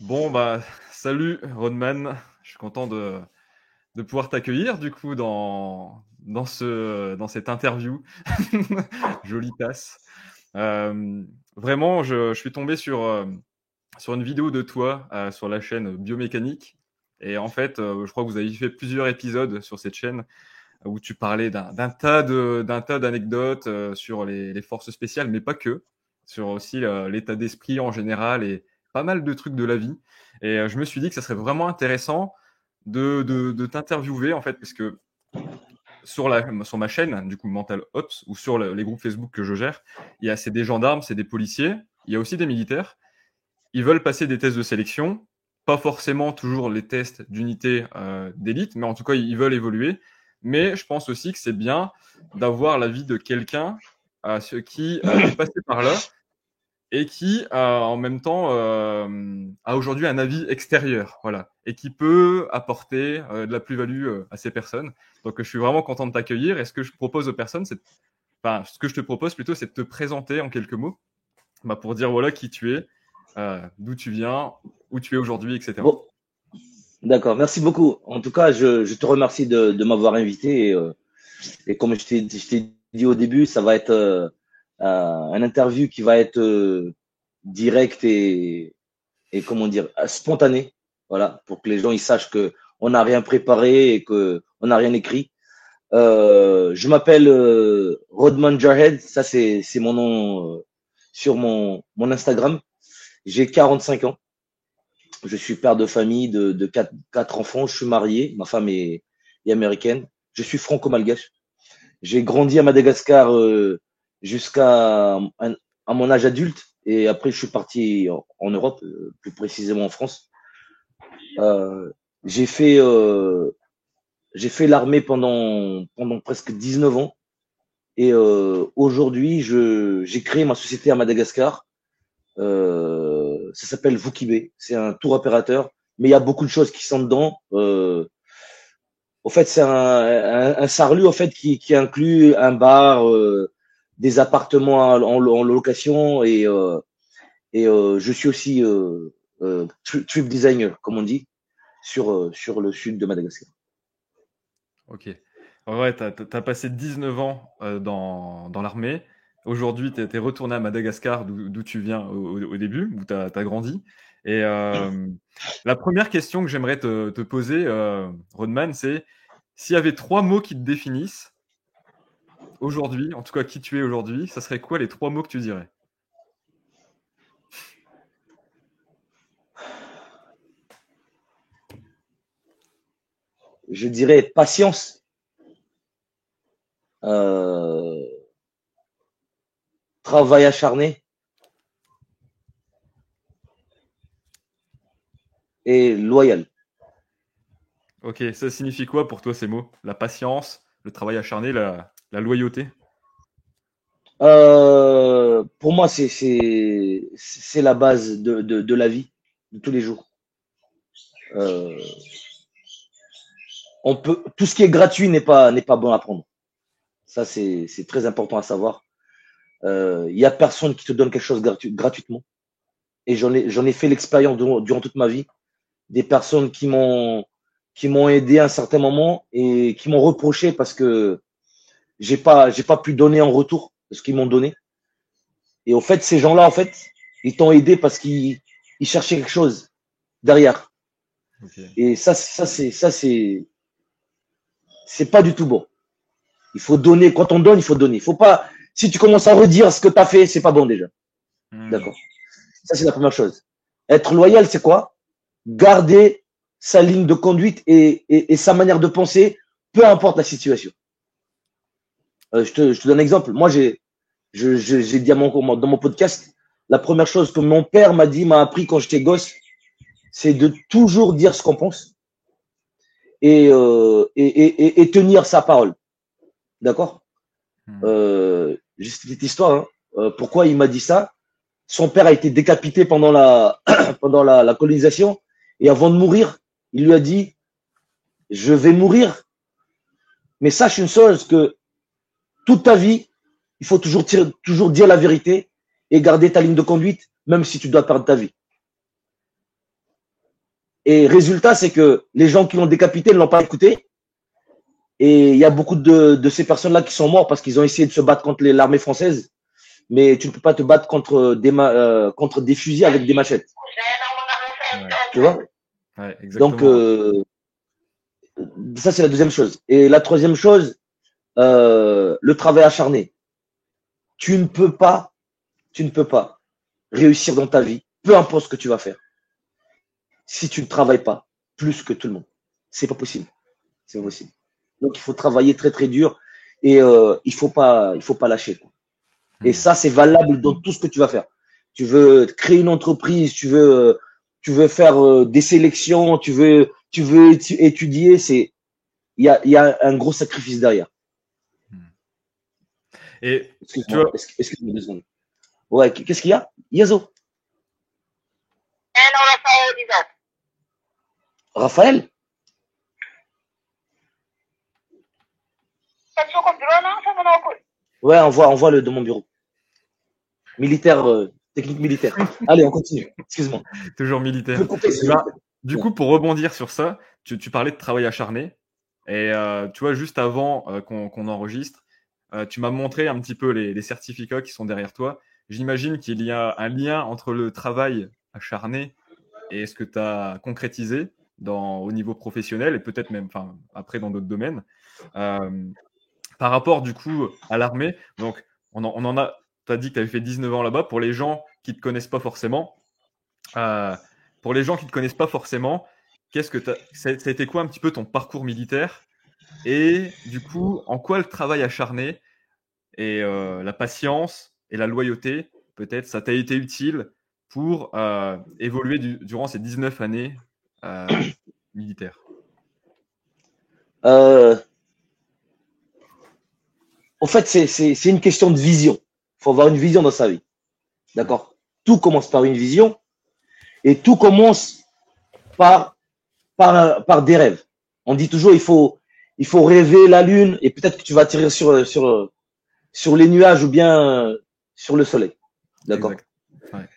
Bon, bah, salut Rodman. Je suis content de pouvoir t'accueillir du coup dans cette interview. Jolie tasse. Euh, Vraiment, je suis tombé sur une vidéo de toi sur la chaîne Biomécanique. Et en fait, je crois que vous avez fait plusieurs épisodes sur cette chaîne où tu parlais d'un tas d'anecdotes sur les forces spéciales, mais pas que, sur aussi l'état d'esprit en général et pas mal de trucs de la vie. Et je me suis dit que ça serait vraiment intéressant de t'interviewer, en fait, parce que sur ma chaîne, du coup, Mental Ops, ou sur les groupes Facebook que je gère, c'est des gendarmes, c'est des policiers, il y a aussi des militaires. Ils veulent passer des tests de sélection, pas forcément toujours les tests d'unité d'élite, mais en tout cas, ils veulent évoluer. Mais je pense aussi que c'est bien d'avoir l'avis de quelqu'un ce qui est passé par là et qui, en même temps, a aujourd'hui un avis extérieur, voilà, et qui peut apporter de la plus-value à ces personnes. Donc, je suis vraiment content de t'accueillir. Et ce que je propose aux personnes, enfin, ce que je te propose plutôt, c'est de te présenter en quelques mots, bah, pour dire voilà qui tu es, d'où tu viens, où tu es aujourd'hui, etc. Bon, d'accord. Merci beaucoup. En tout cas, je te remercie de m'avoir invité. Et comme je t'ai dit au début, ça va être un interview qui va être direct et comment dire, spontané. Voilà, pour que les gens ils sachent que on n'a rien préparé et que on n'a rien écrit. Je m'appelle Rodman Jarhead. Ça, c'est mon nom sur mon Instagram. J'ai 45 ans. Je suis père de famille de quatre enfants. Je suis marié. Ma femme est américaine. Je suis franco-malgache. J'ai grandi à Madagascar jusqu'à à mon âge adulte. Et après, je suis parti en Europe, plus précisément en France. Euh, j'ai fait, euh, j'ai fait l'armée pendant presque 19 ans. Et aujourd'hui, j'ai créé ma société à Madagascar. Ça s'appelle Vukibe. C'est un tour opérateur, mais il y a beaucoup de choses qui sont dedans. Au fait, c'est un sarlu en fait qui inclut un bar, des appartements en location et je suis aussi trip designer, comme on dit, sur le sud de Madagascar. Ok. Ouais, t'as passé 19 ans dans l'armée. Aujourd'hui, t'es retourné à Madagascar, d'où tu viens au début, où t'as grandi. Et la première question que j'aimerais te poser, Rodman, c'est s'il y avait trois mots qui te définissent aujourd'hui, en tout cas qui tu es aujourd'hui, ça serait quoi les trois mots que tu dirais? Je dirais patience, euh, travail acharné et loyal. Ok, ça signifie quoi pour toi ces mots? La patience, le travail acharné, la loyauté? Pour moi, c'est la base de la vie de tous les jours. Euh, tout ce qui est gratuit n'est pas bon à prendre. Ça, c'est très important à savoir. Il y a personne qui te donne quelque chose gratuitement. Et j'en ai fait l'expérience durant toute ma vie. Des personnes qui m'ont aidé à un certain moment et qui m'ont reproché parce que j'ai pas pu donner en retour ce qu'ils m'ont donné. Et au fait, ces gens-là, en fait, ils t'ont aidé parce qu'ils cherchaient quelque chose derrière. Ok. Et c'est pas du tout bon. Il faut donner. Quand on donne, il faut donner. Il faut pas. Si tu commences à redire ce que tu as fait, c'est pas bon déjà. Hmm. D'accord. Ça, c'est la première chose. Être loyal, c'est quoi? Garder sa ligne de conduite et sa manière de penser, peu importe la situation. Je te donne un exemple. Moi, j'ai dit dans mon podcast, la première chose que mon père m'a appris quand j'étais gosse, c'est de toujours dire ce qu'on pense et tenir sa parole. D'accord. Hmm. Juste une petite histoire. Hein. Pourquoi il m'a dit ça? Son père a été décapité pendant la colonisation et avant de mourir, il lui a dit, je vais mourir, mais sache une chose, que toute ta vie, il faut toujours dire la vérité et garder ta ligne de conduite, même si tu dois perdre ta vie. Et résultat, c'est que les gens qui l'ont décapité ne l'ont pas écouté. Et il y a beaucoup de ces personnes-là qui sont morts parce qu'ils ont essayé de se battre contre l'armée française. Mais tu ne peux pas te battre contre des fusils avec des machettes. Ouais. Tu vois? Ouais, exactement. Donc, ça, c'est la deuxième chose. Et la troisième chose, le travail acharné. Tu ne peux pas réussir dans ta vie, peu importe ce que tu vas faire, si tu ne travailles pas plus que tout le monde. C'est pas possible. C'est pas possible. Donc, il faut travailler très, très dur et il faut pas lâcher, quoi. Et ça, c'est valable dans tout ce que tu vas faire. Tu veux créer une entreprise, tu veux faire des sélections, tu veux étudier, il y a un gros sacrifice derrière. Et excuse-moi, excuse-moi 2 secondes. Ouais, qu'est-ce qu'il y a? Yazo. Raphaël? Ouais, envoie-le de mon bureau. Militaire, technique militaire. Allez, on continue. Excuse-moi. Toujours militaire. Couper, du coup, pour rebondir sur ça, tu parlais de travail acharné. Et tu vois, juste avant qu'on enregistre, tu m'as montré un petit peu les certificats qui sont derrière toi. J'imagine qu'il y a un lien entre le travail acharné et ce que tu as concrétisé au niveau professionnel et peut-être même après dans d'autres domaines. Par rapport du coup à l'armée, donc on en a, tu as dit que tu avais fait 19 ans là-bas. Pour les gens qui ne te connaissent pas forcément, ça a été quoi un petit peu ton parcours militaire? Et du coup, en quoi le travail acharné et la patience et la loyauté, peut-être, ça t'a été utile pour évoluer durant ces 19 années militaires? En fait, c'est une question de vision. Il faut avoir une vision dans sa vie. D'accord? Tout commence par une vision et tout commence par des rêves. On dit toujours il faut rêver la lune et peut-être que tu vas atterrir sur les nuages ou bien sur le soleil. D'accord? Ouais.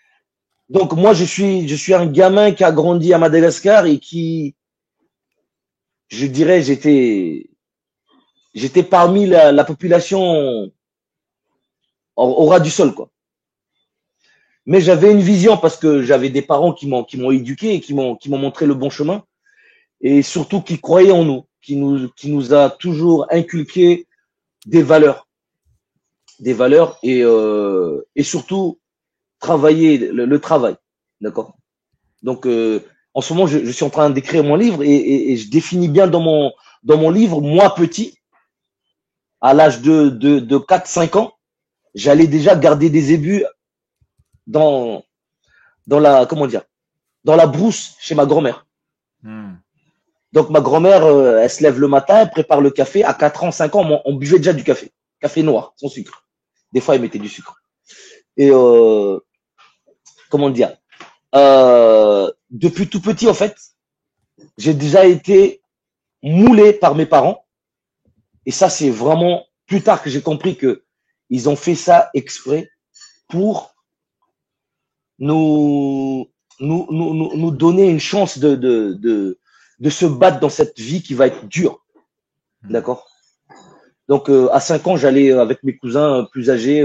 Donc moi je suis un gamin qui a grandi à Madagascar et qui, je dirais, j'étais parmi la population au ras du sol, quoi. Mais j'avais une vision parce que j'avais des parents qui m'ont éduqué et qui m'ont montré le bon chemin et surtout qui croyaient en nous, qui nous a toujours inculqué des valeurs et surtout travailler le travail, d'accord. Donc en ce moment je suis en train d'écrire mon livre et je définis bien dans mon livre, moi petit, à l'âge de 4-5 ans, j'allais déjà garder des ébus dans la, comment dire, dans la brousse chez ma grand-mère. Donc ma grand-mère, elle se lève le matin, elle prépare le café. À 4 ans, 5 ans, on buvait déjà du café noir, sans sucre. Des fois, elle mettait du sucre. Et comment dire, depuis tout petit, en fait, j'ai déjà été moulé par mes parents. Et ça, c'est vraiment plus tard que j'ai compris que ils ont fait ça exprès pour nous donner une chance de se battre dans cette vie qui va être dure. D'accord? Donc, à 5 ans, j'allais avec mes cousins plus âgés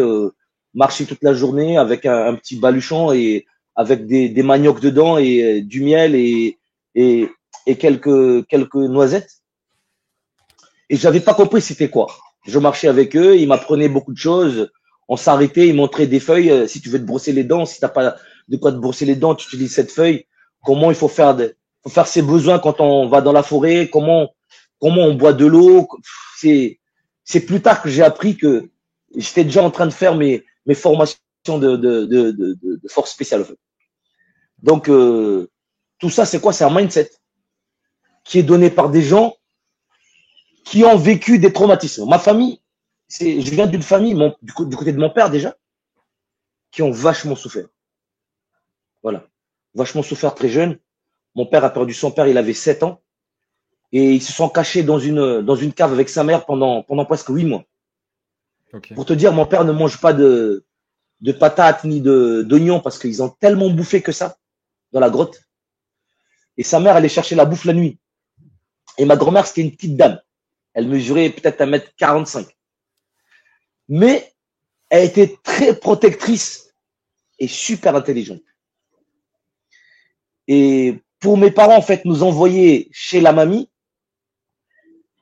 marcher toute la journée avec un petit baluchon et avec des maniocs dedans et du miel et quelques noisettes. Et j'avais pas compris c'était quoi. Je marchais avec eux, ils m'apprenaient beaucoup de choses. On s'arrêtait, ils montraient des feuilles. Si tu veux te brosser les dents, si t'as pas de quoi te brosser les dents, tu utilises cette feuille. Comment il faut faire ses besoins quand on va dans la forêt. Comment on boit de l'eau. C'est plus tard que j'ai appris que j'étais déjà en train de faire mes formations de force spéciale. Donc tout ça, c'est quoi? C'est un mindset qui est donné par des gens qui ont vécu des traumatismes. Ma famille, je viens d'une famille, du côté de mon père déjà, qui ont vachement souffert. Voilà. Vachement souffert très jeune. Mon père a perdu son père, il avait 7 ans. Et ils se sont cachés dans une cave avec sa mère pendant presque 8 mois. Okay. Pour te dire, mon père ne mange pas de patates ni d'oignons parce qu'ils ont tellement bouffé que ça dans la grotte. Et sa mère allait chercher la bouffe la nuit. Et ma grand-mère, c'était une petite dame. Elle mesurait peut-être 1m45. Mais elle était très protectrice et super intelligente. Et pour mes parents, en fait, nous envoyer chez la mamie,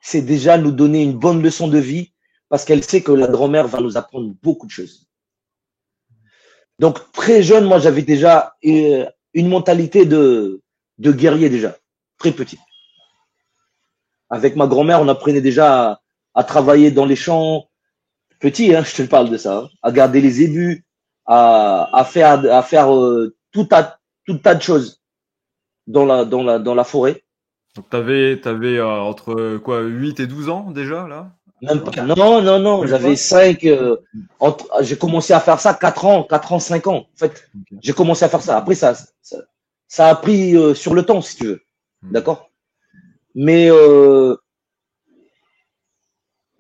c'est déjà nous donner une bonne leçon de vie parce qu'elle sait que la grand-mère va nous apprendre beaucoup de choses. Donc, très jeune, moi, j'avais déjà une mentalité de guerrier déjà, très petit. Avec ma grand-mère, on apprenait déjà à travailler dans les champs, petit, hein, je te parle de ça, hein, à garder les ébus, à faire tout tas de choses dans la forêt. Donc, t'avais entre quoi, 8 et 12 ans déjà, là? Même pas. Non, Même j'avais pas? 5. J'ai commencé à faire ça 4 ans, 5 ans. En fait, Ok. j'ai commencé à faire ça. Après, ça a pris sur le temps, si tu veux. D'accord? Mais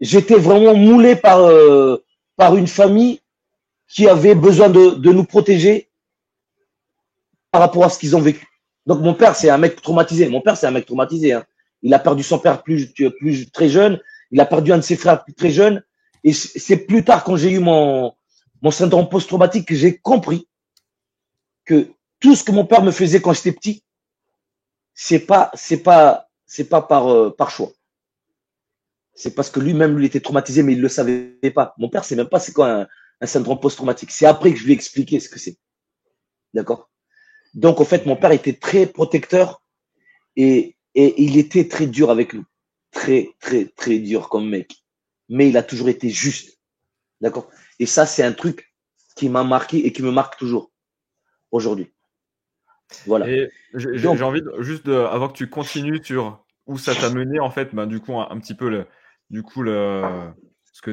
j'étais vraiment moulé par une famille qui avait besoin de nous protéger par rapport à ce qu'ils ont vécu. Donc, mon père, c'est un mec traumatisé. Hein. Il a perdu son père plus très jeune. Il a perdu un de ses frères très jeune. Et c'est plus tard, quand j'ai eu mon syndrome post-traumatique, que j'ai compris que tout ce que mon père me faisait quand j'étais petit, c'est pas par choix. C'est parce que lui-même, lui, était traumatisé, mais il le savait pas. Mon père, c'est même pas c'est quoi un syndrome post-traumatique. C'est après que je lui ai expliqué ce que c'est. D'accord? Donc, en fait, mon père était très protecteur et il était très dur avec nous. Très, très, très dur comme mec. Mais il a toujours été juste. D'accord? Et ça, c'est un truc qui m'a marqué et qui me marque toujours aujourd'hui. Voilà. Et Donc, j'ai envie juste avant que tu continues sur où ça t'a mené, en fait, du coup, un petit peu ce que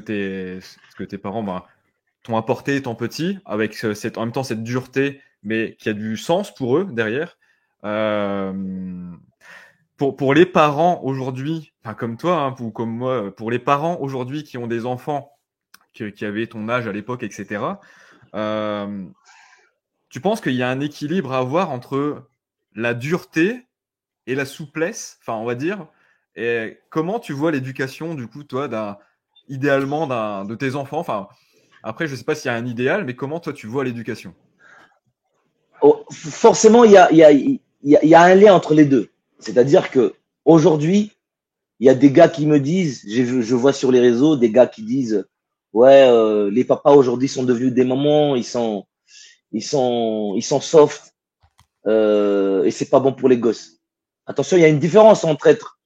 tes parents t'ont apporté étant petit, avec en même temps cette dureté, mais qui a du sens pour eux derrière. Pour les parents aujourd'hui, enfin comme toi, hein, ou comme moi, pour les parents aujourd'hui qui ont des enfants qui avaient ton âge à l'époque, etc., tu penses qu'il y a un équilibre à avoir entre la dureté et la souplesse, enfin on va dire, et comment tu vois l'éducation du coup toi idéalement de tes enfants, enfin après je sais pas s'il y a un idéal, mais comment toi tu vois l'éducation? forcément, il y a un lien entre les deux. C'est-à-dire que aujourd'hui, il y a des gars qui me disent, je vois sur les réseaux des gars qui disent, ouais, les papas aujourd'hui sont devenus des mamans, ils sont soft et c'est pas bon pour les gosses. Attention, il y a une différence entre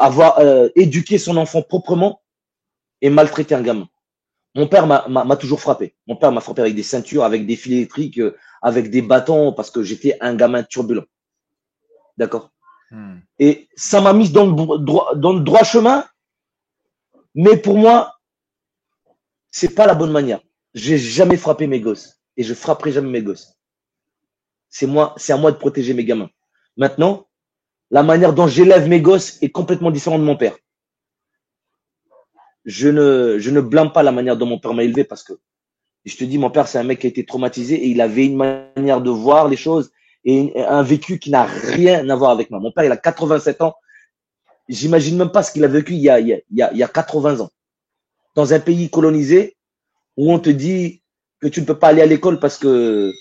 avoir éduqué son enfant proprement et maltraiter un gamin. Mon père m'a toujours frappé. Mon père m'a frappé avec des ceintures, avec des fils électriques, avec des bâtons, parce que j'étais un gamin turbulent. D'accord? Et ça m'a mis dans le droit chemin, mais pour moi, c'est pas la bonne manière. J'ai jamais frappé mes gosses et je frapperai jamais mes gosses. C'est à moi de protéger mes gamins. Maintenant, la manière dont j'élève mes gosses est complètement différente de mon père. Je ne blâme pas la manière dont mon père m'a élevé parce que je te dis, mon père, c'est un mec qui a été traumatisé et il avait une manière de voir les choses et un vécu qui n'a rien à voir avec moi. Mon père, il a 87 ans. J'imagine même pas ce qu'il a vécu il y a 80 ans. Dans un pays colonisé où on te dit que tu ne peux pas aller à l'école parce que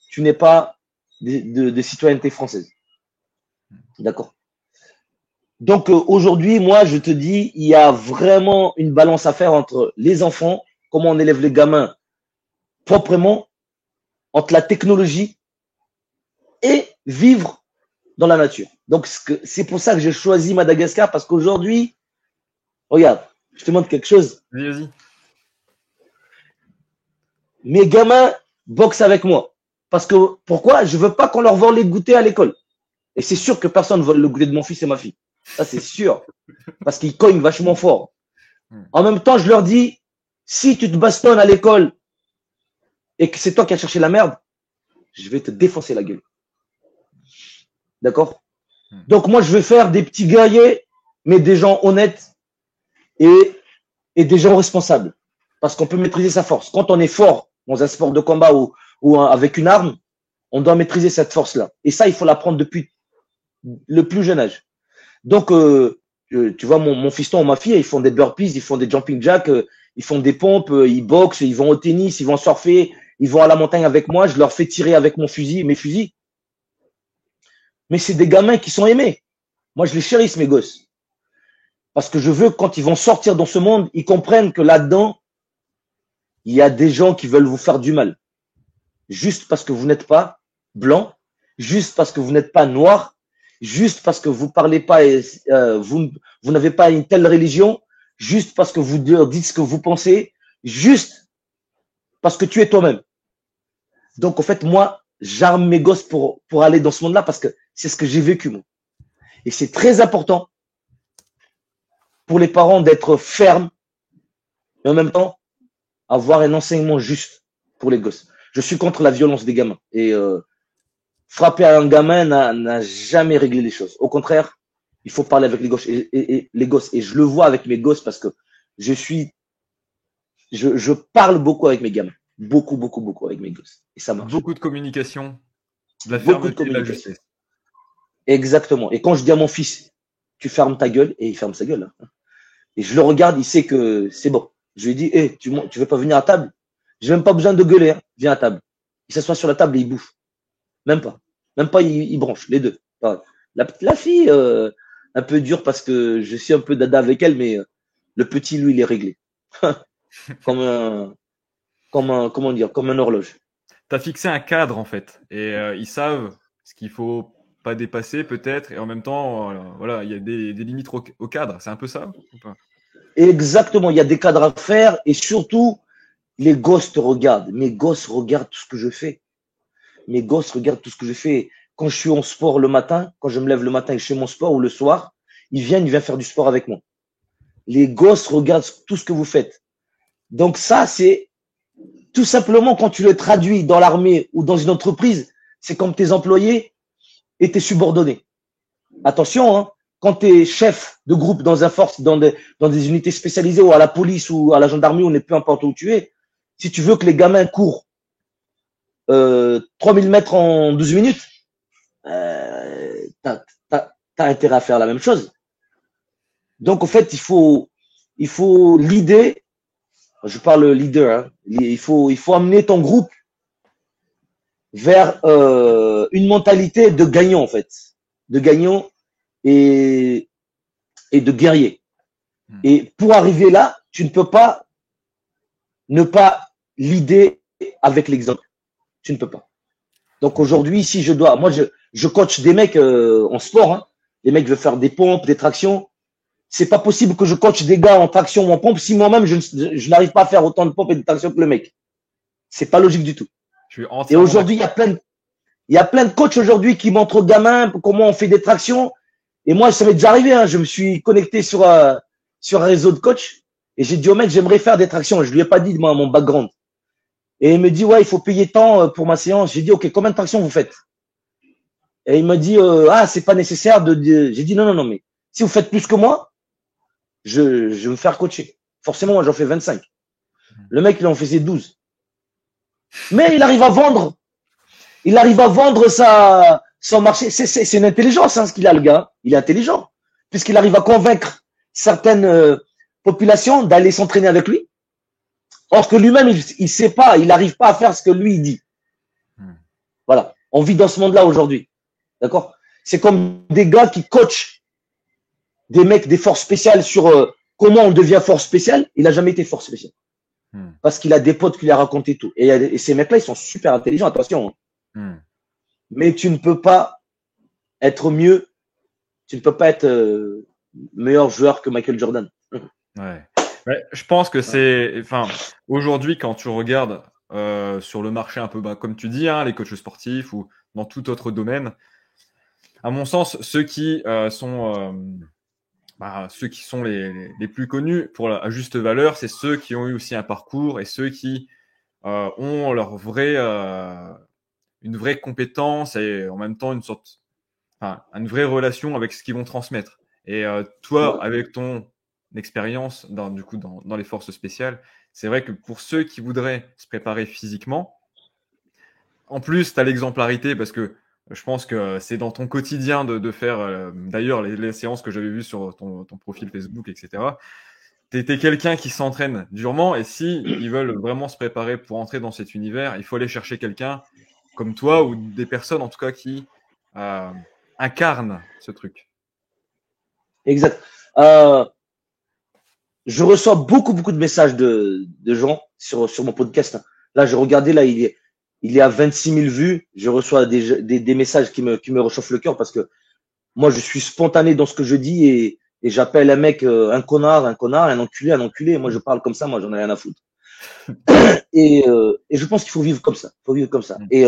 tu n'es pas de citoyenneté française. D'accord? Donc aujourd'hui, moi, je te dis, il y a vraiment une balance à faire entre les enfants, comment on élève les gamins proprement, entre la technologie et vivre dans la nature. Donc c'est pour ça que j'ai choisi Madagascar, parce qu'aujourd'hui, regarde, je te montre quelque chose. Vas-y. Mes gamins boxent avec moi. Parce que pourquoi? Je veux pas qu'on leur vole les goûters à l'école. Et c'est sûr que personne ne vole le goûter de mon fils et ma fille. Ça, c'est sûr. Parce qu'ils cognent vachement fort. En même temps, je leur dis, si tu te bastonnes à l'école et que c'est toi qui as cherché la merde, je vais te défoncer la gueule. D'accord? Donc, moi, je vais faire des petits guerriers, mais des gens honnêtes et des gens responsables. Parce qu'on peut maîtriser sa force. Quand on est fort dans un sport de combat ou avec une arme, On doit maîtriser cette force-là. Et ça, il faut l'apprendre depuis le plus jeune âge. Donc, tu vois, mon fiston ou ma fille, ils font des burpees, ils font des jumping jacks, ils font des pompes, ils boxent, ils vont au tennis, ils vont surfer, ils vont à la montagne avec moi, je leur fais tirer avec mes fusils. Mais c'est des gamins qui sont aimés. Moi, je les chérisse, mes gosses. Parce que je veux que quand ils vont sortir dans ce monde, ils comprennent que là-dedans, il y a des gens qui veulent vous faire du mal. Juste parce que vous n'êtes pas blanc, juste parce que vous n'êtes pas noir, juste parce que vous parlez pas, vous n'avez pas une telle religion, juste parce que vous dites ce que vous pensez, juste parce que tu es toi-même. Donc, en fait, moi, j'arme mes gosses pour aller dans ce monde-là parce que c'est ce que j'ai vécu, moi. Et c'est très important pour les parents d'être fermes, mais en même temps, avoir un enseignement juste pour les gosses. Je suis contre la violence des gamins. Et frapper à un gamin n'a jamais réglé les choses. Au contraire, il faut parler avec les gosses et les gosses. Et je le vois avec mes gosses parce que je parle beaucoup avec mes gamins. Beaucoup, beaucoup, beaucoup avec mes gosses. Et ça marche. Beaucoup de communication, de la Beaucoup de fermeté, de la communication. justesse. Exactement. Et quand je dis à mon fils, tu fermes ta gueule, et il ferme sa gueule. Hein. Et je le regarde, il sait que c'est bon. Je lui dis, hey, tu veux pas venir à table? J'ai même pas besoin de gueuler, hein. Viens à table. Il s'assoit sur la table et il bouffe. Même pas. Même pas, il branche, les deux. La fille, un peu dure parce que je suis un peu dada avec elle, mais le petit, lui, il est réglé. Comment dire, comme un horloge. Tu as fixé un cadre, en fait. Et ils savent ce qu'il faut pas dépasser, peut-être. Et en même temps, voilà, il y a des limites au cadre. C'est un peu ça ou pas? Exactement. Il y a des cadres à faire et surtout, les gosses te regardent. Mes gosses regardent tout ce que je fais. Mes gosses regardent tout ce que je fais. Quand je suis en sport le matin, quand je me lève le matin et je fais mon sport ou le soir, ils viennent faire du sport avec moi. Les gosses regardent tout ce que vous faites. Donc ça, c'est tout simplement quand tu le traduis dans l'armée ou dans une entreprise, c'est comme tes employés et tes subordonnés. Attention, hein, quand tu es chef de groupe dans un force, dans des unités spécialisées ou à la police ou à la gendarmerie ou peu importe où tu es, si tu veux que les gamins courent 3000 mètres en 12 minutes, t'as intérêt à faire la même chose. Donc, en fait, il faut l'idée, je parle leader, hein, il faut amener ton groupe vers une mentalité de gagnant, en fait. De gagnant et de guerrier. Et pour arriver là, tu ne peux pas ne pas l'idée avec l'exemple. Tu ne peux pas. Donc aujourd'hui, si je dois, moi je coach des mecs en sport, hein. Les mecs veulent faire des pompes, des tractions. C'est pas possible que je coach des gars en traction ou en pompe si moi-même je n'arrive pas à faire autant de pompes et de tractions que le mec. C'est pas logique du tout. Et aujourd'hui, il y a plein de coachs aujourd'hui qui montrent aux gamins comment on fait des tractions. Et moi, ça m'est déjà arrivé. Hein. Je me suis connecté sur un réseau de coachs et j'ai dit au mec, j'aimerais faire des tractions. Je lui ai pas dit moi mon background. Et il me dit, ouais, il faut payer tant pour ma séance. J'ai dit, ok, combien de tractions vous faites? Et il me dit, c'est pas nécessaire J'ai dit, non, mais si vous faites plus que moi, je vais me faire coacher. Forcément, moi, j'en fais 25. Le mec, il en faisait 12. Mais il arrive à vendre. Il arrive à vendre son marché. C'est une intelligence, hein, ce qu'il a, le gars. Il est intelligent. Puisqu'il arrive à convaincre certaines populations d'aller s'entraîner avec lui. Or que lui-même, il sait pas, il n'arrive pas à faire ce que lui, il dit. Voilà. On vit dans ce monde-là aujourd'hui. D'accord? C'est comme des gars qui coachent des mecs des forces spéciales sur comment on devient force spéciale. Il n'a jamais été force spéciale. Parce qu'il a des potes qui lui a raconté tout. Et ces mecs-là, ils sont super intelligents, attention. Hein. Mais tu ne peux pas être mieux. Tu ne peux pas être meilleur joueur que Michael Jordan. Ouais. Ouais, je pense que c'est, enfin, aujourd'hui, quand tu regardes sur le marché un peu, comme tu dis, hein, les coachs sportifs ou dans tout autre domaine, à mon sens, ceux qui sont les plus connus pour à juste valeur, c'est ceux qui ont eu aussi un parcours et ceux qui ont une vraie compétence et en même temps une vraie relation avec ce qu'ils vont transmettre. Et toi, avec ton expérience dans les forces spéciales, c'est vrai que pour ceux qui voudraient se préparer physiquement, en plus, tu as l'exemplarité parce que je pense que c'est dans ton quotidien de faire, d'ailleurs, les séances que j'avais vues sur ton profil Facebook, etc. Tu es quelqu'un qui s'entraîne durement et si ils veulent vraiment se préparer pour entrer dans cet univers, il faut aller chercher quelqu'un comme toi ou des personnes en tout cas qui incarnent ce truc. Exact. Je reçois beaucoup de messages de gens sur mon podcast. Là, je regardais, là, il est à 26 000 vues. Je reçois des messages qui me réchauffent le cœur parce que moi, je suis spontané dans ce que je dis et j'appelle un mec un connard, un enculé. Moi, je parle comme ça, moi, j'en ai rien à foutre. Et je pense qu'il faut vivre comme ça. Et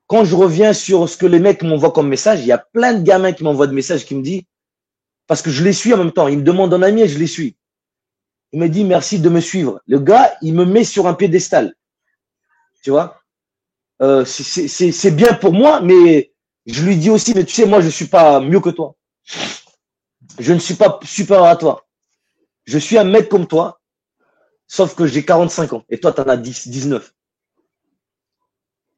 quand je reviens sur ce que les mecs m'envoient comme message, il y a plein de gamins qui m'envoient des messages qui me disent, parce que je les suis en même temps, ils me demandent un ami et je les suis. Il me dit merci de me suivre. Le gars, il me met sur un piédestal. Tu vois, c'est bien pour moi, mais je lui dis aussi, mais tu sais, moi, je suis pas mieux que toi. Je ne suis pas supérieur à toi. Je suis un mec comme toi, sauf que j'ai 45 ans et toi, tu en as 19.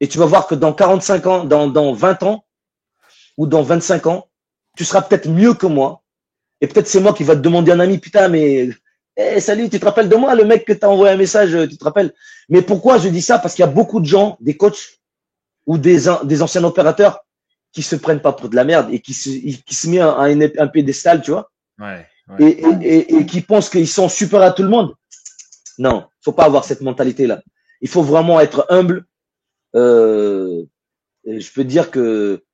Et tu vas voir que dans 45 ans, dans 20 ans ou dans 25 ans, tu seras peut-être mieux que moi. Et peut-être c'est moi qui va te demander un ami, putain, mais salut, tu te rappelles de moi, le mec que tu as envoyé un message, tu te rappelles? Mais pourquoi je dis ça? Parce qu'il y a beaucoup de gens, des coachs ou des anciens opérateurs qui se prennent pas pour de la merde et qui se met à un piédestal, tu vois, Ouais. et qui pensent qu'ils sont super à tout le monde. Non, faut pas avoir cette mentalité-là. Il faut vraiment être humble. Je peux dire que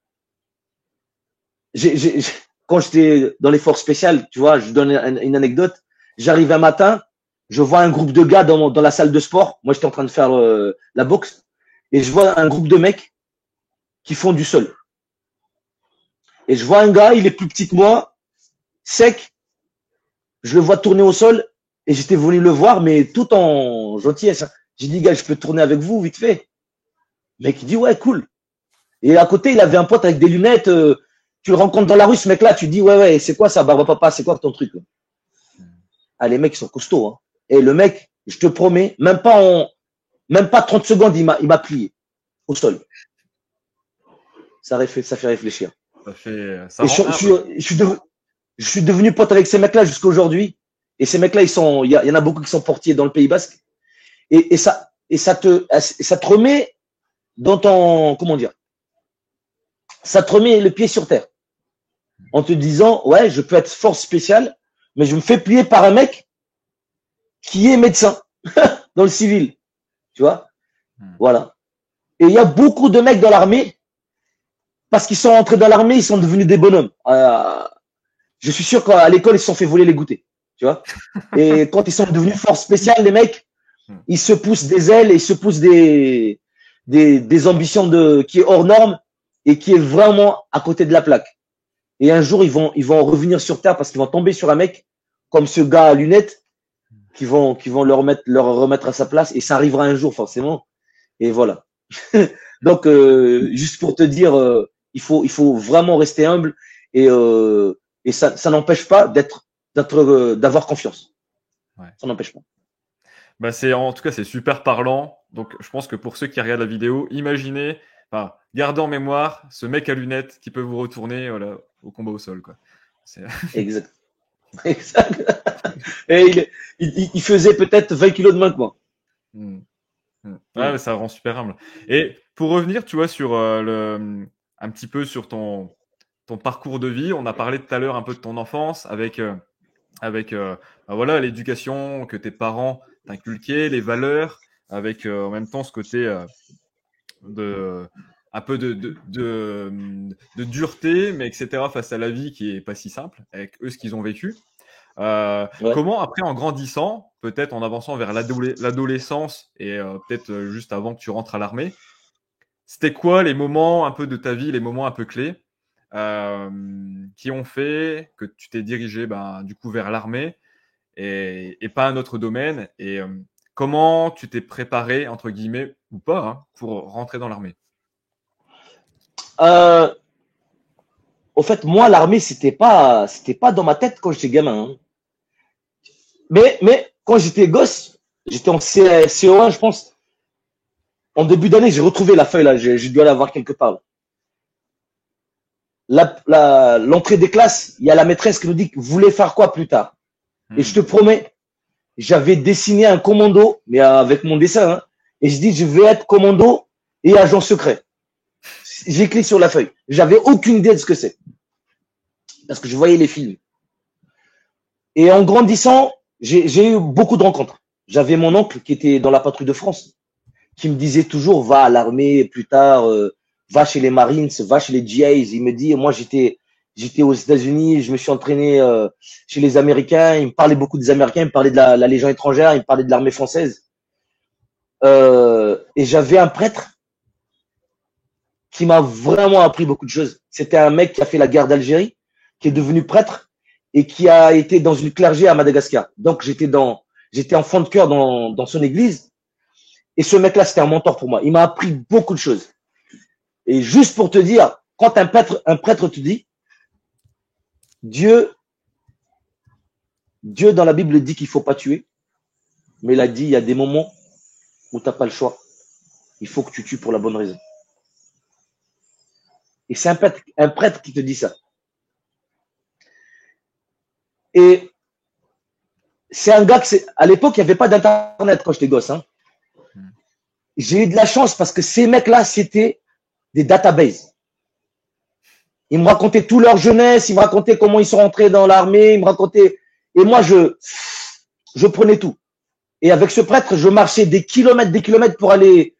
quand j'étais dans les forces spéciales, tu vois, je donne une anecdote. J'arrive un matin, je vois un groupe de gars dans la salle de sport. Moi, j'étais en train de faire la boxe. Et je vois un groupe de mecs qui font du sol. Et je vois un gars, il est plus petit que moi, sec. Je le vois tourner au sol. Et j'étais venu le voir, mais tout en gentillesse. J'ai dit, gars, je peux tourner avec vous, vite fait. Le mec, il dit, ouais, cool. Et à côté, il avait un pote avec des lunettes. Tu le rencontres dans la rue, ce mec-là, tu dis, ouais, c'est quoi ça, barbe papa, c'est quoi ton truc? Ah, les mecs, ils sont costauds. Hein. Et le mec, je te promets, même pas 30 secondes, il m'a plié au sol. Ça fait réfléchir. Ça rend je suis devenu pote avec ces mecs-là jusqu'à aujourd'hui. Et ces mecs-là, il y en a beaucoup qui sont portiers dans le Pays Basque. Et ça te remet dans ton, comment dire, ça te remet le pied sur terre. En te disant, ouais, je peux être force spéciale, mais je me fais plier par un mec qui est médecin dans le civil. Tu vois? Voilà. Et il y a beaucoup de mecs dans l'armée, parce qu'ils sont entrés dans l'armée, ils sont devenus des bonhommes. Je suis sûr qu'à l'école, ils se sont fait voler les goûters. Tu vois? Et quand ils sont devenus force spéciale, les mecs, ils se poussent des ailes et ils se poussent des ambitions qui est hors norme et qui est vraiment à côté de la plaque. Et un jour, ils vont revenir sur Terre parce qu'ils vont tomber sur un mec comme ce gars à lunettes qui vont leur remettre à sa place. Et ça arrivera un jour, forcément. Et voilà. Donc, juste pour te dire, il faut vraiment rester humble et ça n'empêche pas d'avoir confiance. Ouais. Ça n'empêche pas. Bah en tout cas, c'est super parlant. Donc, je pense que pour ceux qui regardent la vidéo, gardez en mémoire ce mec à lunettes qui peut vous retourner au combat au sol. Quoi. Exact. Et il faisait peut-être 20 kilos de moins que moi. Ouais, ça rend super humble. Et pour revenir, tu vois, sur un petit peu sur ton parcours de vie, on a parlé tout à l'heure un peu de ton enfance avec voilà l'éducation que tes parents t'inculquaient, les valeurs, avec en même temps ce côté un peu de dureté, mais etc. face à la vie qui est pas si simple, avec eux ce qu'ils ont vécu. Ouais. Comment après en grandissant, peut-être en avançant vers l'adolescence et peut-être juste avant que tu rentres à l'armée, c'était quoi les moments un peu de ta vie, les moments un peu clés qui ont fait que tu t'es dirigé du coup vers l'armée et pas un autre domaine et comment tu t'es préparé entre guillemets ou pas pour rentrer dans l'armée? Au fait, moi, l'armée, c'était pas dans ma tête quand j'étais gamin. Hein. Mais quand j'étais gosse, j'étais en CE1, je pense. En début d'année, j'ai retrouvé la feuille là, je dois l'avoir quelque part. L'entrée des classes, il y a la maîtresse qui nous dit vous voulez faire quoi plus tard. Et je te promets, j'avais dessiné un commando, mais avec mon dessin, hein, et je dis je vais être commando et agent secret. J'écris sur la feuille. J'avais aucune idée de ce que c'est. Parce que je voyais les films. Et en grandissant, j'ai eu beaucoup de rencontres. J'avais mon oncle qui était dans la patrouille de France, qui me disait toujours va à l'armée plus tard, va chez les Marines, va chez les GIs. Il me dit, moi j'étais aux États-Unis, je me suis entraîné chez les Américains. Il me parlait beaucoup des Américains, il me parlait de la Légion étrangère, il me parlait de l'armée française. Et j'avais un prêtre qui m'a vraiment appris beaucoup de choses. C'était un mec qui a fait la guerre d'Algérie, qui est devenu prêtre et qui a été dans une clergée à Madagascar. Donc j'étais enfant de cœur dans son église. Et ce mec-là, c'était un mentor pour moi. Il m'a appris beaucoup de choses. Et juste pour te dire, quand un prêtre te dit, Dieu dans la Bible dit qu'il faut pas tuer, mais il a dit, il y a des moments où tu n'as pas le choix. Il faut que tu tues pour la bonne raison. Et c'est un prêtre qui te dit ça. Et c'est un gars à l'époque, il n'y avait pas d'internet quand j'étais gosse. Hein. J'ai eu de la chance parce que ces mecs-là, c'était des databases. Ils me racontaient toute leur jeunesse, ils me racontaient comment ils sont rentrés dans l'armée, ils me racontaient. Et moi, je prenais tout. Et avec ce prêtre, je marchais des kilomètres pour aller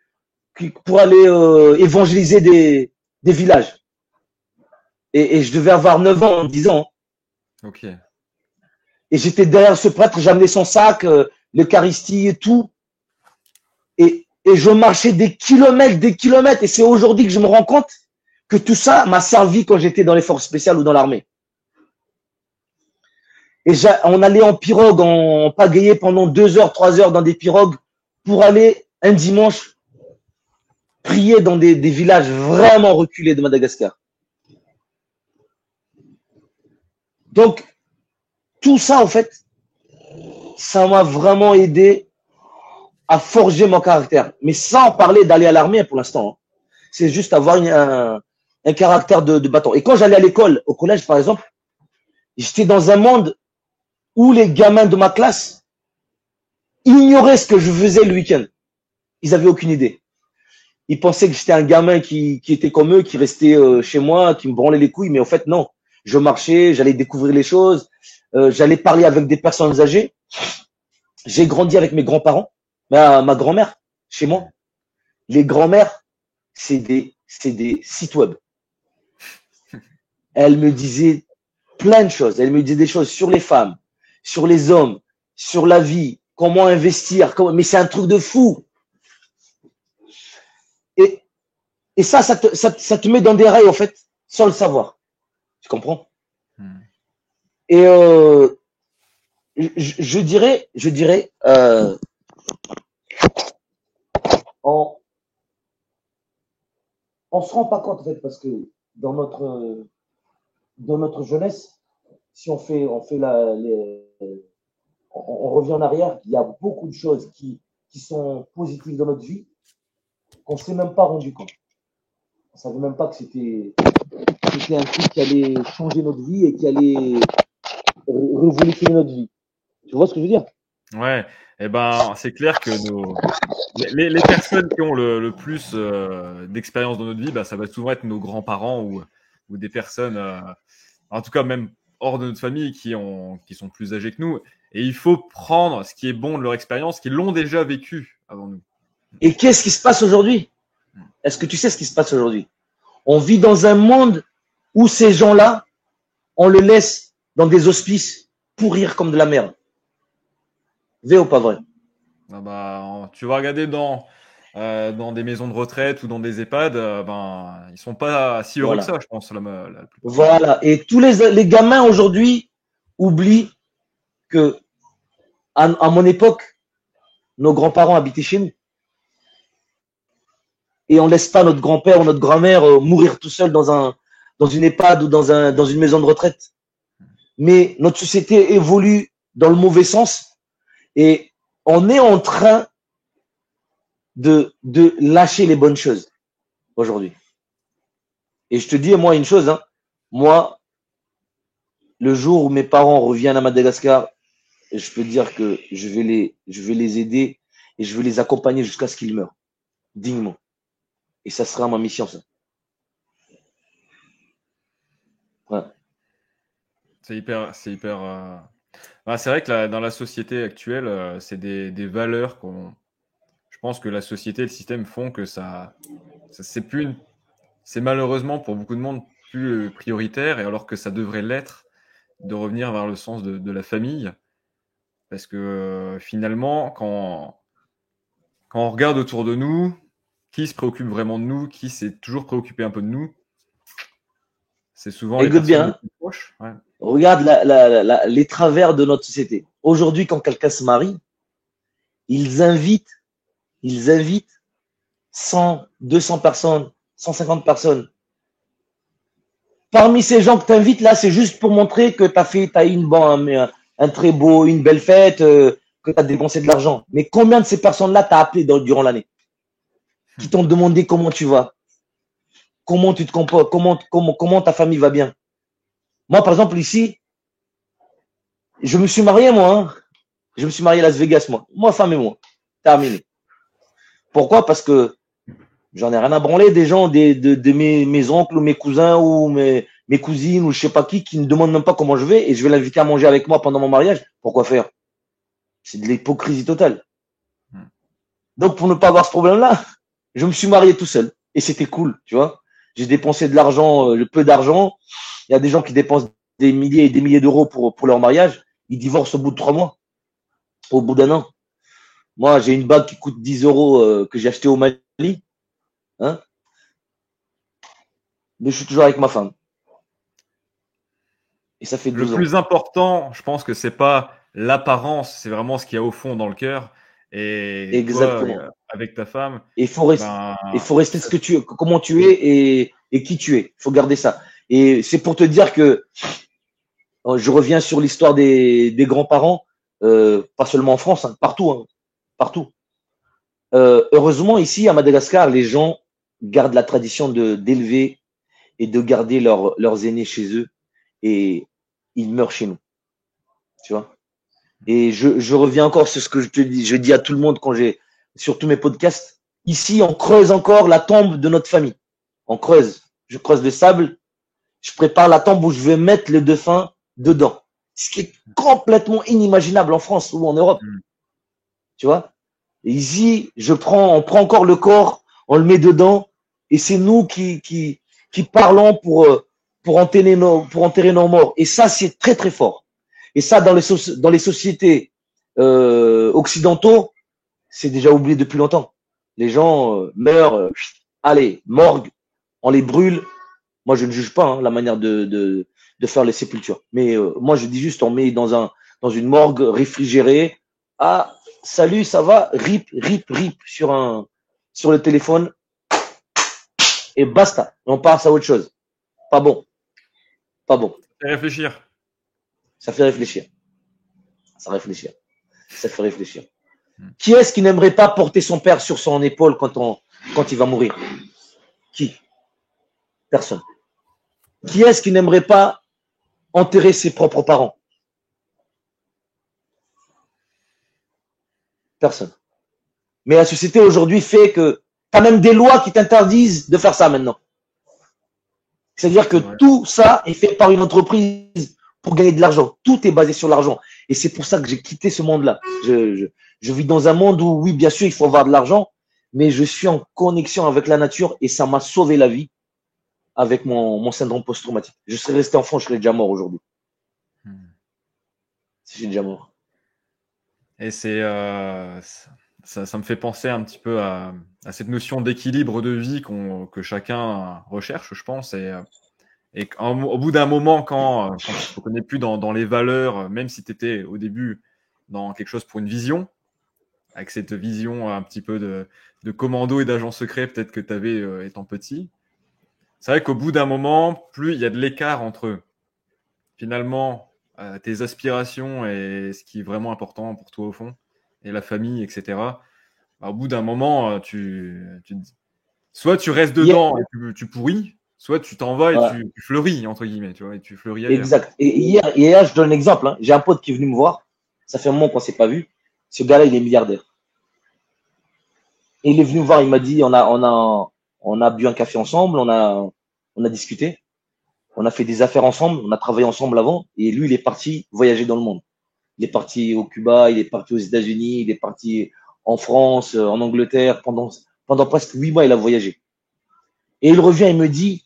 évangéliser des villages. Et je devais avoir 9 ans, 10 ans. Ok. Et j'étais derrière ce prêtre, j'amenais son sac, l'Eucharistie et tout. Et je marchais des kilomètres. Et c'est aujourd'hui que je me rends compte que tout ça m'a servi quand j'étais dans les forces spéciales ou dans l'armée. Et on allait en pirogue, on pagayait pendant 2 heures, 3 heures dans des pirogues pour aller un dimanche prier dans des villages vraiment reculés de Madagascar. Donc, tout ça, en fait, ça m'a vraiment aidé à forger mon caractère. Mais sans parler d'aller à l'armée pour l'instant. Hein. C'est juste avoir un caractère de bâton. Et quand j'allais à l'école, au collège par exemple, j'étais dans un monde où les gamins de ma classe ignoraient ce que je faisais le week-end. Ils n'avaient aucune idée. Ils pensaient que j'étais un gamin qui était comme eux, qui restait chez moi, qui me branlait les couilles. Mais en fait, non. Je marchais, j'allais découvrir les choses, j'allais parler avec des personnes âgées. J'ai grandi avec mes grands-parents, ma grand-mère, chez moi. Les grands-mères, c'est des sites web. Elle me disait plein de choses. Elle me disait des choses sur les femmes, sur les hommes, sur la vie, comment investir. Mais c'est un truc de fou. Et ça te met dans des rails, en fait, sans le savoir. Tu comprends? Et je dirais, on se rend pas compte en fait parce que dans notre jeunesse, si on revient en arrière, il y a beaucoup de choses qui sont positives dans notre vie qu'on ne s'est même pas rendu compte. On ne savait même pas que c'était un truc qui allait changer notre vie et qui allait révolutionner notre vie. Tu vois ce que je veux dire? Ouais, et ben c'est clair que les personnes qui ont le plus d'expérience dans notre vie, bah, ça va souvent être nos grands-parents ou des personnes, en tout cas même hors de notre famille, qui sont plus âgés que nous. Et il faut prendre ce qui est bon de leur expérience, qui l'ont déjà vécu avant nous. Et qu'est-ce qui se passe aujourd'hui? Est-ce que tu sais ce qui se passe aujourd'hui? On vit dans un monde où ces gens-là, on le laisse dans des hospices pourrir comme de la merde. Vrai ou pas vrai? Ah bah, tu vas regarder dans des maisons de retraite ou dans des EHPAD, ils sont pas si heureux que ça, je pense. Voilà. Et tous les gamins aujourd'hui oublient que à mon époque, nos grands-parents habitaient chez nous. Et on laisse pas notre grand-père ou notre grand-mère mourir tout seul dans une EHPAD ou dans une maison de retraite. Mais notre société évolue dans le mauvais sens et on est en train de lâcher les bonnes choses aujourd'hui. Et je te dis, moi, une chose, hein, moi, le jour où mes parents reviennent à Madagascar, je peux dire que je vais les aider et je vais les accompagner jusqu'à ce qu'ils meurent, dignement. Et ça sera ma mission, ça. Ouais. C'est hyper. C'est vrai que dans la société actuelle, c'est des valeurs qu'on. Je pense que la société, le système font que c'est plus c'est malheureusement pour beaucoup de monde plus prioritaire, et alors que ça devrait l'être, de revenir vers le sens de la famille. Parce que finalement, quand on regarde autour de nous, qui se préoccupe vraiment de nous, qui s'est toujours préoccupé un peu de nous, c'est souvent les Écoute personnes les bien, plus proches. Ouais. regarde les travers de notre société. Aujourd'hui, quand quelqu'un se marie, ils invitent, ils invitent 100, 200 personnes, 150 personnes. Parmi ces gens que tu invites là, c'est juste pour montrer que tu as eu un très beau, une belle fête, que tu as dépensé de l'argent. Mais combien de ces personnes-là t'as appelé durant l'année, qui t'ont demandé comment tu vas, comment tu te comportes, comment ta famille va bien. Moi, par exemple, ici, je me suis marié, moi. Hein. Je me suis marié à Las Vegas, moi. Moi, femme et moi. Terminé. Pourquoi? Parce que j'en ai rien à branler des gens, de mes oncles ou mes cousins ou mes cousines ou je sais pas qui ne demandent même pas comment je vais et je vais l'inviter à manger avec moi pendant mon mariage. Pourquoi faire? C'est de l'hypocrisie totale. Donc, pour ne pas avoir ce problème-là, je me suis marié tout seul et c'était cool, tu vois. J'ai dépensé de l'argent, le peu d'argent. Il y a des gens qui dépensent des milliers et des milliers d'euros pour leur mariage. Ils divorcent au bout de 3 mois, au bout d'un an. Moi, j'ai une bague qui coûte 10 euros que j'ai acheté au Mali. Hein, mais je suis toujours avec ma femme. Et ça fait Le 12 ans. plus important, je pense que c'est pas l'apparence, c'est vraiment ce qu'il y a au fond dans le cœur. Et toi, Exactement. avec ta femme, Il ben, faut rester ce que tu, comment tu es et qui tu es. Il faut garder ça. Et c'est pour te dire que je reviens sur l'histoire des grands-parents, pas seulement en France, hein, partout, hein, partout. Heureusement, ici à Madagascar, les gens gardent la tradition d'élever et de garder leurs aînés chez eux et ils meurent chez nous. Tu vois. Et je reviens encore sur ce que je dis à tout le monde quand sur tous mes podcasts. Ici, on creuse encore la tombe de notre famille. On creuse. Je creuse le sable. Je prépare la tombe où je vais mettre le défunt dedans. Ce qui est complètement inimaginable en France ou en Europe. Tu vois? Et ici, on prend encore le corps, on le met dedans, et c'est nous qui parlons pour enterrer nos morts. Et ça, c'est très, très fort. Et ça, dans les sociétés occidentaux, c'est déjà oublié depuis longtemps. Les gens meurent, allez, morgue, on les brûle. Moi, je ne juge pas hein, la manière de faire les sépultures. Mais moi, je dis juste, on met dans une morgue réfrigérée. Ah, salut, ça va? Rip, rip, rip sur le téléphone. Et basta. On passe à autre chose. Pas bon. Pas bon. ça fait réfléchir. Ça fait réfléchir. Ça réfléchit. Ça fait réfléchir. Qui est-ce qui n'aimerait pas porter son père sur son épaule quand il va mourir? Qui? Personne. Qui est-ce qui n'aimerait pas enterrer ses propres parents? Personne. Mais la société aujourd'hui fait que tu as même des lois qui t'interdisent de faire ça maintenant. C'est-à-dire que Ouais. tout ça est fait par une entreprise pour gagner de l'argent. Tout est basé sur l'argent. Et c'est pour ça que j'ai quitté ce monde-là. Je vis dans un monde où, oui, bien sûr, il faut avoir de l'argent, mais je suis en connexion avec la nature et ça m'a sauvé la vie avec mon syndrome post-traumatique. Je serais resté enfant, je serais déjà mort aujourd'hui. Si j'ai déjà mort. Et ça me fait penser un petit peu à cette notion d'équilibre de vie que chacun recherche, je pense. Et au bout d'un moment, quand tu ne te reconnais plus dans les valeurs, même si tu étais au début dans quelque chose pour une vision, avec cette vision un petit peu de commando et d'agent secret peut-être que tu avais étant petit, c'est vrai qu'au bout d'un moment, plus il y a de l'écart entre finalement tes aspirations et ce qui est vraiment important pour toi au fond, et la famille, etc. au bout d'un moment, soit tu restes dedans et tu pourris, soit tu t'en vas et tu fleuris, entre guillemets, tu vois, et tu fleuris ailleurs. Exact. Et hier, je donne un exemple. Hein. J'ai un pote qui est venu me voir. Ça fait un moment qu'on ne s'est pas vu. Ce gars-là, il est milliardaire. Et il est venu me voir. Il m'a dit, on a bu un café ensemble, on a discuté, on a fait des affaires ensemble, on a travaillé ensemble avant. Et lui, il est parti voyager dans le monde. Il est parti au Cuba, il est parti aux États-Unis, il est parti en France, en Angleterre. Pendant presque 8 mois, il a voyagé. Et il revient et me dit,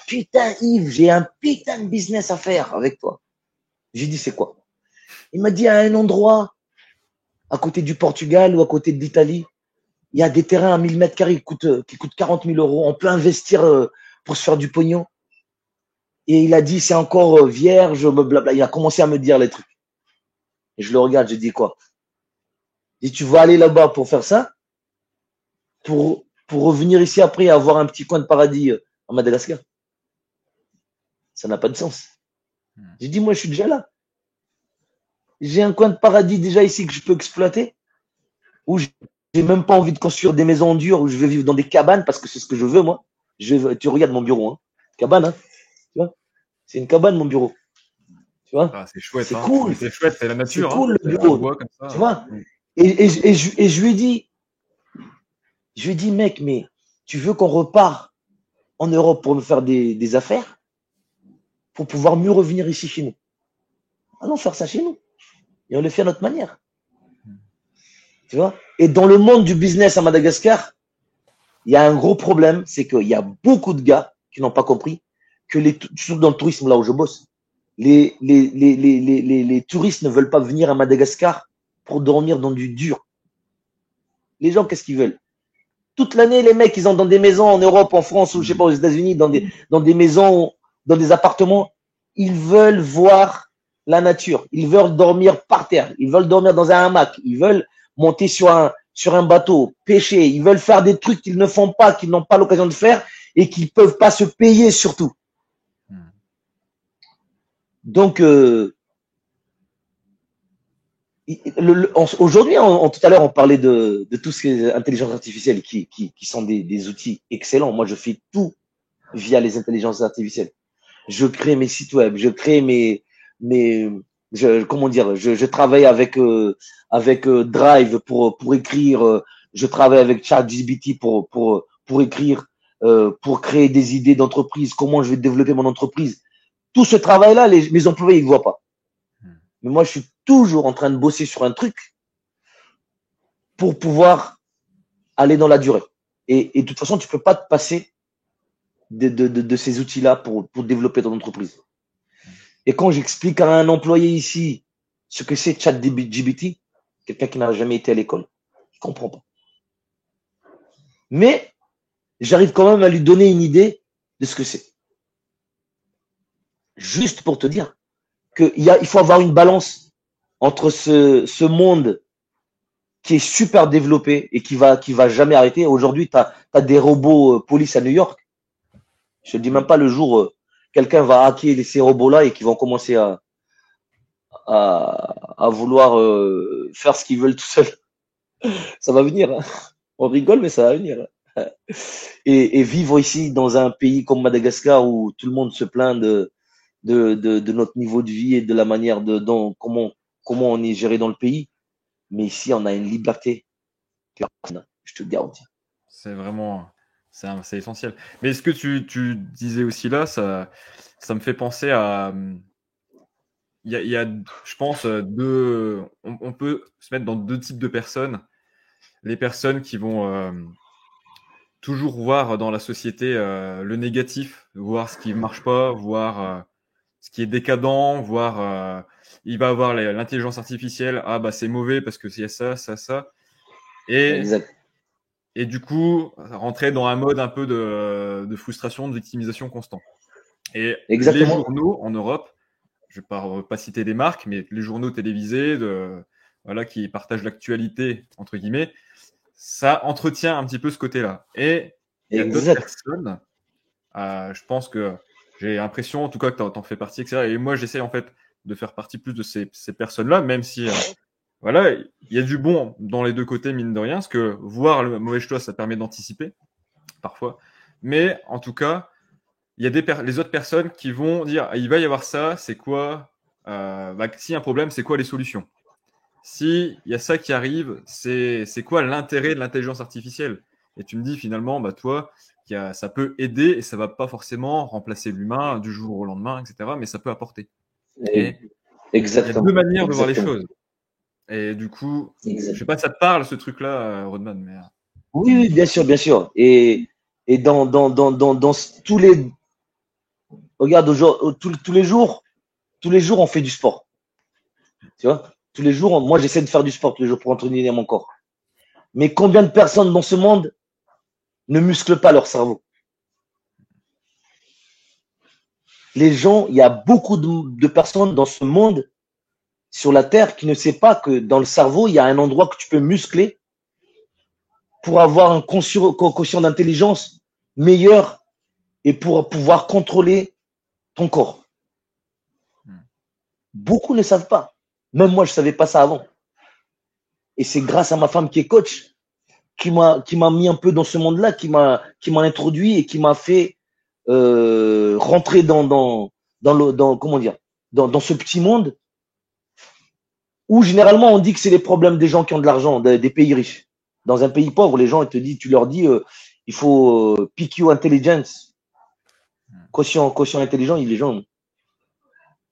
putain Yves, j'ai un putain de business à faire avec toi. J'ai dit, c'est quoi? Il m'a dit, à un endroit, à côté du Portugal ou à côté de l'Italie, il y a des terrains à 1000 mètres carrés qui coûtent 40 000 euros. On peut investir pour se faire du pognon. Et il a dit, c'est encore vierge, blablabla. Il a commencé à me dire les trucs. Et je le regarde, je dis quoi? Je dis, tu vas aller là-bas pour faire ça? Pour revenir ici après et avoir un petit coin de paradis en Madagascar? Ça n'a pas de sens. J'ai dit, moi, je suis déjà là. J'ai un coin de paradis déjà ici que je peux exploiter, où j'ai même pas envie de construire des maisons en dur, où je vais vivre dans des cabanes parce que c'est ce que je veux, moi. Tu regardes mon bureau, hein. Cabane, hein. Tu vois? C'est une cabane, mon bureau. Tu vois? Ah, c'est chouette. C'est hein. cool. C'est chouette, c'est la nature. C'est cool, hein. le bureau. Comme ça, tu vois? Et je lui ai dit, mec, mais tu veux qu'on repart en Europe pour me faire des affaires, pour pouvoir mieux revenir ici chez nous? Allons faire ça chez nous. Et on le fait à notre manière. Tu vois? Et dans le monde du business à Madagascar, il y a un gros problème, c'est qu'il y a beaucoup de gars qui n'ont pas compris que surtout dans le tourisme, là où je bosse, les touristes ne veulent pas venir à Madagascar pour dormir dans du dur. Les gens, qu'est-ce qu'ils veulent? Toute l'année, les mecs, ils sont dans des maisons en Europe, en France ou je sais pas, aux États-Unis, dans des maisons, dans des appartements. Ils veulent voir la nature. Ils veulent dormir par terre. Ils veulent dormir dans un hamac. Ils veulent monter sur un bateau, pêcher. Ils veulent faire des trucs qu'ils ne font pas, qu'ils n'ont pas l'occasion de faire et qu'ils ne peuvent pas se payer surtout. Donc, aujourd'hui, tout à l'heure, on parlait de tout ce qui est intelligence artificielle qui sont des outils excellents. Moi, je fais tout via les intelligences artificielles. Je crée mes sites web, je crée je travaille avec Drive pour écrire, je travaille avec ChatGPT pour écrire, pour créer des idées d'entreprise, comment je vais développer mon entreprise. Tout ce travail-là, mes employés ils ne voient pas. Mais moi, je suis toujours en train de bosser sur un truc pour pouvoir aller dans la durée. Et de toute façon, tu ne peux pas te passer de ces outils-là pour développer ton entreprise. Et quand j'explique à un employé ici ce que c'est ChatGPT, quelqu'un qui n'a jamais été à l'école, il ne comprend pas. Mais j'arrive quand même à lui donner une idée de ce que c'est. Juste pour te dire qu'il faut avoir une balance entre ce monde qui est super développé et qui va jamais arrêter. Aujourd'hui, tu as des robots police à New York. Je ne dis même pas le jour quelqu'un va hacker ces robots-là et qui vont commencer à vouloir faire ce qu'ils veulent tout seuls. Ça va venir. Hein. On rigole, mais ça va venir. Et vivre ici dans un pays comme Madagascar où tout le monde se plaint de notre niveau de vie et de la manière comment on est géré dans le pays. Mais ici, on a une liberté. Je te le garantis. C'est vraiment, c'est essentiel. Mais ce que tu disais aussi là, ça me fait penser à, il y a, je pense, on peut se mettre dans deux types de personnes. Les personnes qui vont toujours voir dans la société le négatif, voir ce qui ne marche pas, voir ce qui est décadent, voir il va avoir l'intelligence artificielle, ah bah c'est mauvais parce que c'est ça, ça, ça. Et du coup, rentrer dans un mode un peu de frustration, de victimisation constant. Et les journaux en Europe, je ne vais pas citer des marques, mais les journaux télévisés qui partagent l'actualité, entre guillemets, ça entretient un petit peu ce côté-là. Et il y a d'autres personnes, je pense que j'ai l'impression, en tout cas, que tu en fais partie, etc. Et moi, j'essaie en fait de faire partie plus de ces personnes-là, même si voilà, il y a du bon dans les deux côtés, mine de rien, parce que voir le mauvais choix, ça permet d'anticiper, parfois. Mais en tout cas, il y a les autres personnes qui vont dire, ah, il va y avoir ça, c'est quoi s'il y a un problème, c'est quoi les solutions? Si il y a ça qui arrive, c'est quoi l'intérêt de l'intelligence artificielle? Et tu me dis finalement, bah toi, ça peut aider et ça va pas forcément remplacer l'humain du jour au lendemain, etc. Mais ça peut apporter. Et il y a deux Exactement. manières de voir les Exactement. choses. Et du coup, je sais Exactement. pas si ça te parle ce truc-là, Rodman, mais Oui, oui, bien sûr, bien sûr. Et dans tous les, regarde, tous les jours, on fait du sport. Tu vois? Tous les jours, moi, j'essaie de faire du sport tous les jours pour entraîner mon corps. Mais combien de personnes dans ce monde ne musclent pas leur cerveau? Les gens, il y a beaucoup de personnes dans ce monde, sur la Terre, qui ne savent pas que dans le cerveau, il y a un endroit que tu peux muscler pour avoir un quotient d'intelligence meilleur et pour pouvoir contrôler ton corps. Beaucoup ne savent pas. Même moi, je ne savais pas ça avant. Et c'est grâce à ma femme qui est coach qui m'a mis un peu dans ce monde-là, qui m'a introduit et qui m'a fait rentrer comment dire, dans ce petit monde où généralement on dit que c'est les problèmes des gens qui ont de l'argent, des pays riches. Dans un pays pauvre, les gens tu leur dis il faut PQ intelligence, quotient intelligent, les gens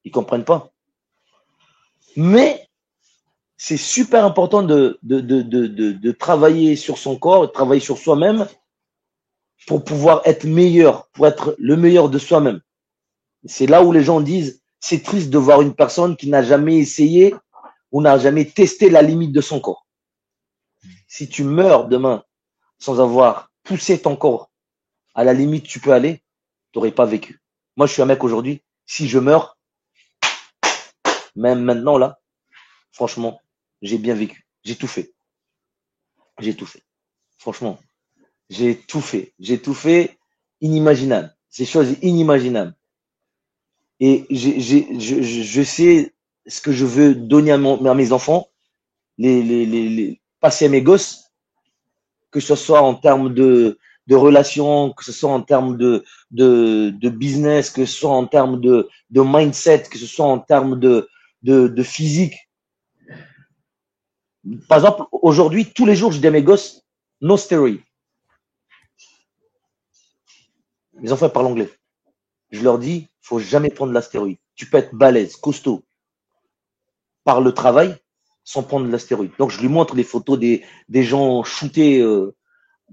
ils comprennent pas. Mais c'est super important de travailler sur son corps, de travailler sur soi-même pour pouvoir être meilleur, pour être le meilleur de soi-même. C'est là où les gens disent, c'est triste de voir une personne qui n'a jamais essayé ou n'a jamais testé la limite de son corps. Si tu meurs demain sans avoir poussé ton corps à la limite tu peux aller, tu n'aurais pas vécu. Moi, je suis un mec aujourd'hui, si je meurs, même maintenant là, franchement, j'ai bien vécu. J'ai tout fait. J'ai tout fait. Franchement, j'ai tout fait. J'ai tout fait inimaginable. Ces choses inimaginables. Et je sais ce que je veux donner à mes enfants, passer à mes gosses, que ce soit en termes de relations, que ce soit en termes de business, que ce soit en termes de mindset, que ce soit en termes de physique. Par exemple, aujourd'hui, tous les jours, je dis à mes gosses, no steroid. Mes enfants parlent anglais. Je leur dis, il ne faut jamais prendre de la stéroïde. Tu peux être balèze, costaud, par le travail, sans prendre de la stéroïde. Donc, je lui montre les photos des gens shootés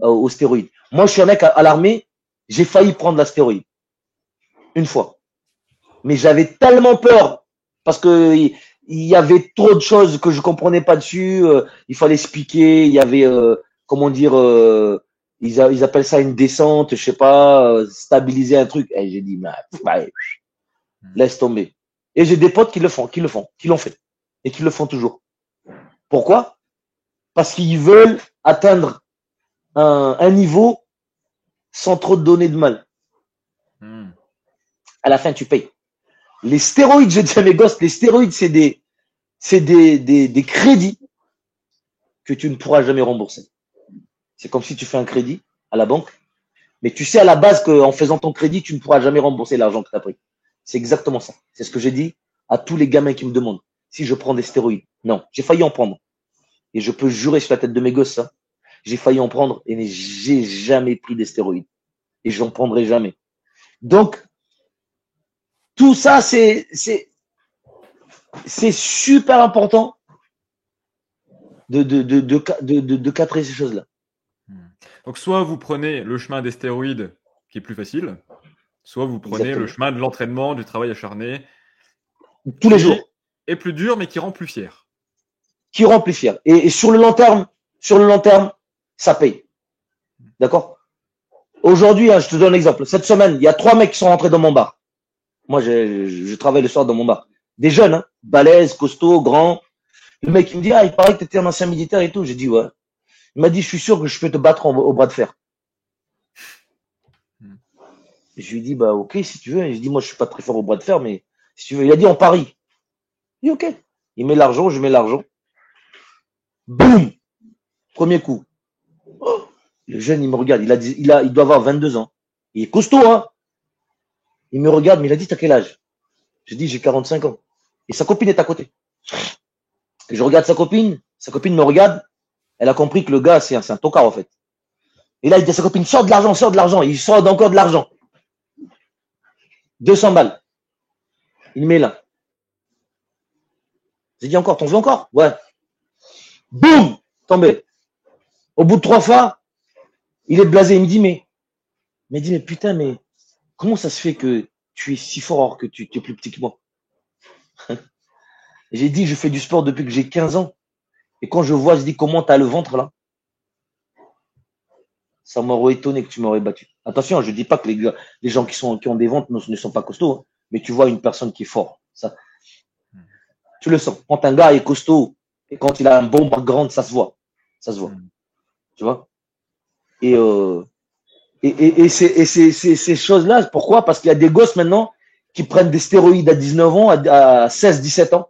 aux stéroïdes. Moi, je suis un mec à l'armée, j'ai failli prendre la stéroïde. Une fois. Mais j'avais tellement peur parce que il y avait trop de choses que je comprenais pas dessus. Il fallait expliquer. Il y avait, comment dire, ils appellent ça une descente, je sais pas, stabiliser un truc. Et j'ai dit, laisse tomber. Et j'ai des potes qui l'ont fait et qui le font toujours. Pourquoi? Parce qu'ils veulent atteindre un niveau sans trop te donner de mal. À la fin, tu payes. Les stéroïdes, je dis à mes gosses, les stéroïdes, c'est des crédits que tu ne pourras jamais rembourser. C'est comme si tu fais un crédit à la banque, mais tu sais à la base qu'en faisant ton crédit, tu ne pourras jamais rembourser l'argent que tu as pris. C'est exactement ça. C'est ce que j'ai dit à tous les gamins qui me demandent si je prends des stéroïdes. Non, j'ai failli en prendre. Et je peux jurer sur la tête de mes gosses ça. J'ai failli en prendre et j'ai jamais pris des stéroïdes. Et je n'en prendrai jamais. Donc, tout ça, c'est super important de cadrer ces choses-là. Donc, soit vous prenez le chemin des stéroïdes, qui est plus facile, soit vous prenez le chemin de l'entraînement, du travail acharné. Tous les jours. Et plus dur, mais qui rend plus fier. Qui rend plus fier. Et sur le long terme, ça paye. D'accord? Aujourd'hui, je te donne un exemple. Cette semaine, il y a 3 mecs qui sont rentrés dans mon bar. Moi, je travaille le soir dans mon bar. Des jeunes, hein, balèzes, costauds, grands. Le mec, il me dit, il paraît que tu étais un ancien militaire et tout. J'ai dit, ouais. Il m'a dit, je suis sûr que je peux te battre au bras de fer. Je lui ai dit, ok, si tu veux. Et je dis, moi, je suis pas très fort au bras de fer, mais si tu veux. Il a dit, on parie. Je dis, ok. Il met l'argent, je mets l'argent. Boum! Premier coup. Oh, le jeune, il me regarde. Il doit avoir 22 ans. Il est costaud, hein? Il me regarde, mais il a dit, t'as quel âge? Je dis, j'ai 45 ans. Et sa copine est à côté. Et je regarde sa copine me regarde, elle a compris que le gars, c'est un tocard, en fait. Et là, il dit à sa copine, sors de l'argent, sors de l'argent. Il sort encore de l'argent. 200 balles. Il met là. J'ai dit encore, t'en veux encore? Ouais. Boum! Tombé. Au bout de 3 fois, il est blasé. Il me dit, mais putain, mais comment ça se fait que tu es si fort alors que tu es plus petit que moi? J'ai dit, je fais du sport depuis que j'ai 15 ans. Et quand je vois, je dis, comment t'as le ventre là? Ça m'aurait étonné que tu m'aurais battu. Attention, je dis pas que les gens qui ont des ventres ne sont pas costauds, hein, mais tu vois une personne qui est fort. Ça, tu le sens. Quand un gars est costaud et quand il a un bon background, ça se voit. Ça se voit. Tu vois? Et ces choses-là, pourquoi? Parce qu'il y a des gosses maintenant qui prennent des stéroïdes à 19 ans, à 16, 17 ans,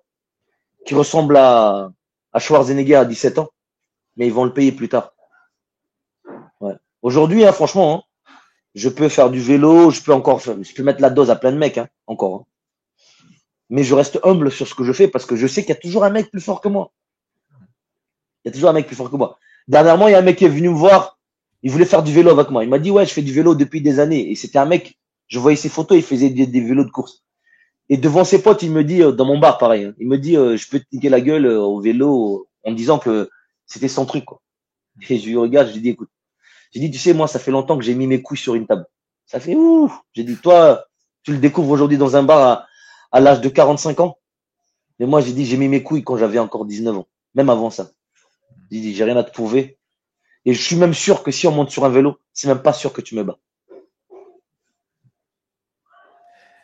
qui ressemblent à Schwarzenegger à 17 ans, mais ils vont le payer plus tard. Ouais. Aujourd'hui, hein, franchement, hein, je peux faire du vélo, je peux mettre la dose à plein de mecs, hein, encore. Hein. Mais je reste humble sur ce que je fais parce que je sais qu'il y a toujours un mec plus fort que moi. Il y a toujours un mec plus fort que moi. Dernièrement, il y a un mec qui est venu me voir, il voulait faire du vélo avec moi. Il m'a dit, ouais, je fais du vélo depuis des années. Et c'était un mec, je voyais ses photos, il faisait des vélos de course. Et devant ses potes, il me dit, dans mon bar, pareil, hein, il me dit, je peux te niquer la gueule au vélo en me disant que c'était son truc, quoi. Et je lui regarde, je lui dis, écoute, j'ai dit, tu sais, moi, ça fait longtemps que j'ai mis mes couilles sur une table. Ça fait ouh. J'ai dit, toi, tu le découvres aujourd'hui dans un bar à l'âge de 45 ans. Mais moi, j'ai dit, j'ai mis mes couilles quand j'avais encore 19 ans. Même avant ça. J'ai dit, j'ai rien à te prouver. Et je suis même sûr que si on monte sur un vélo, c'est même pas sûr que tu me bats.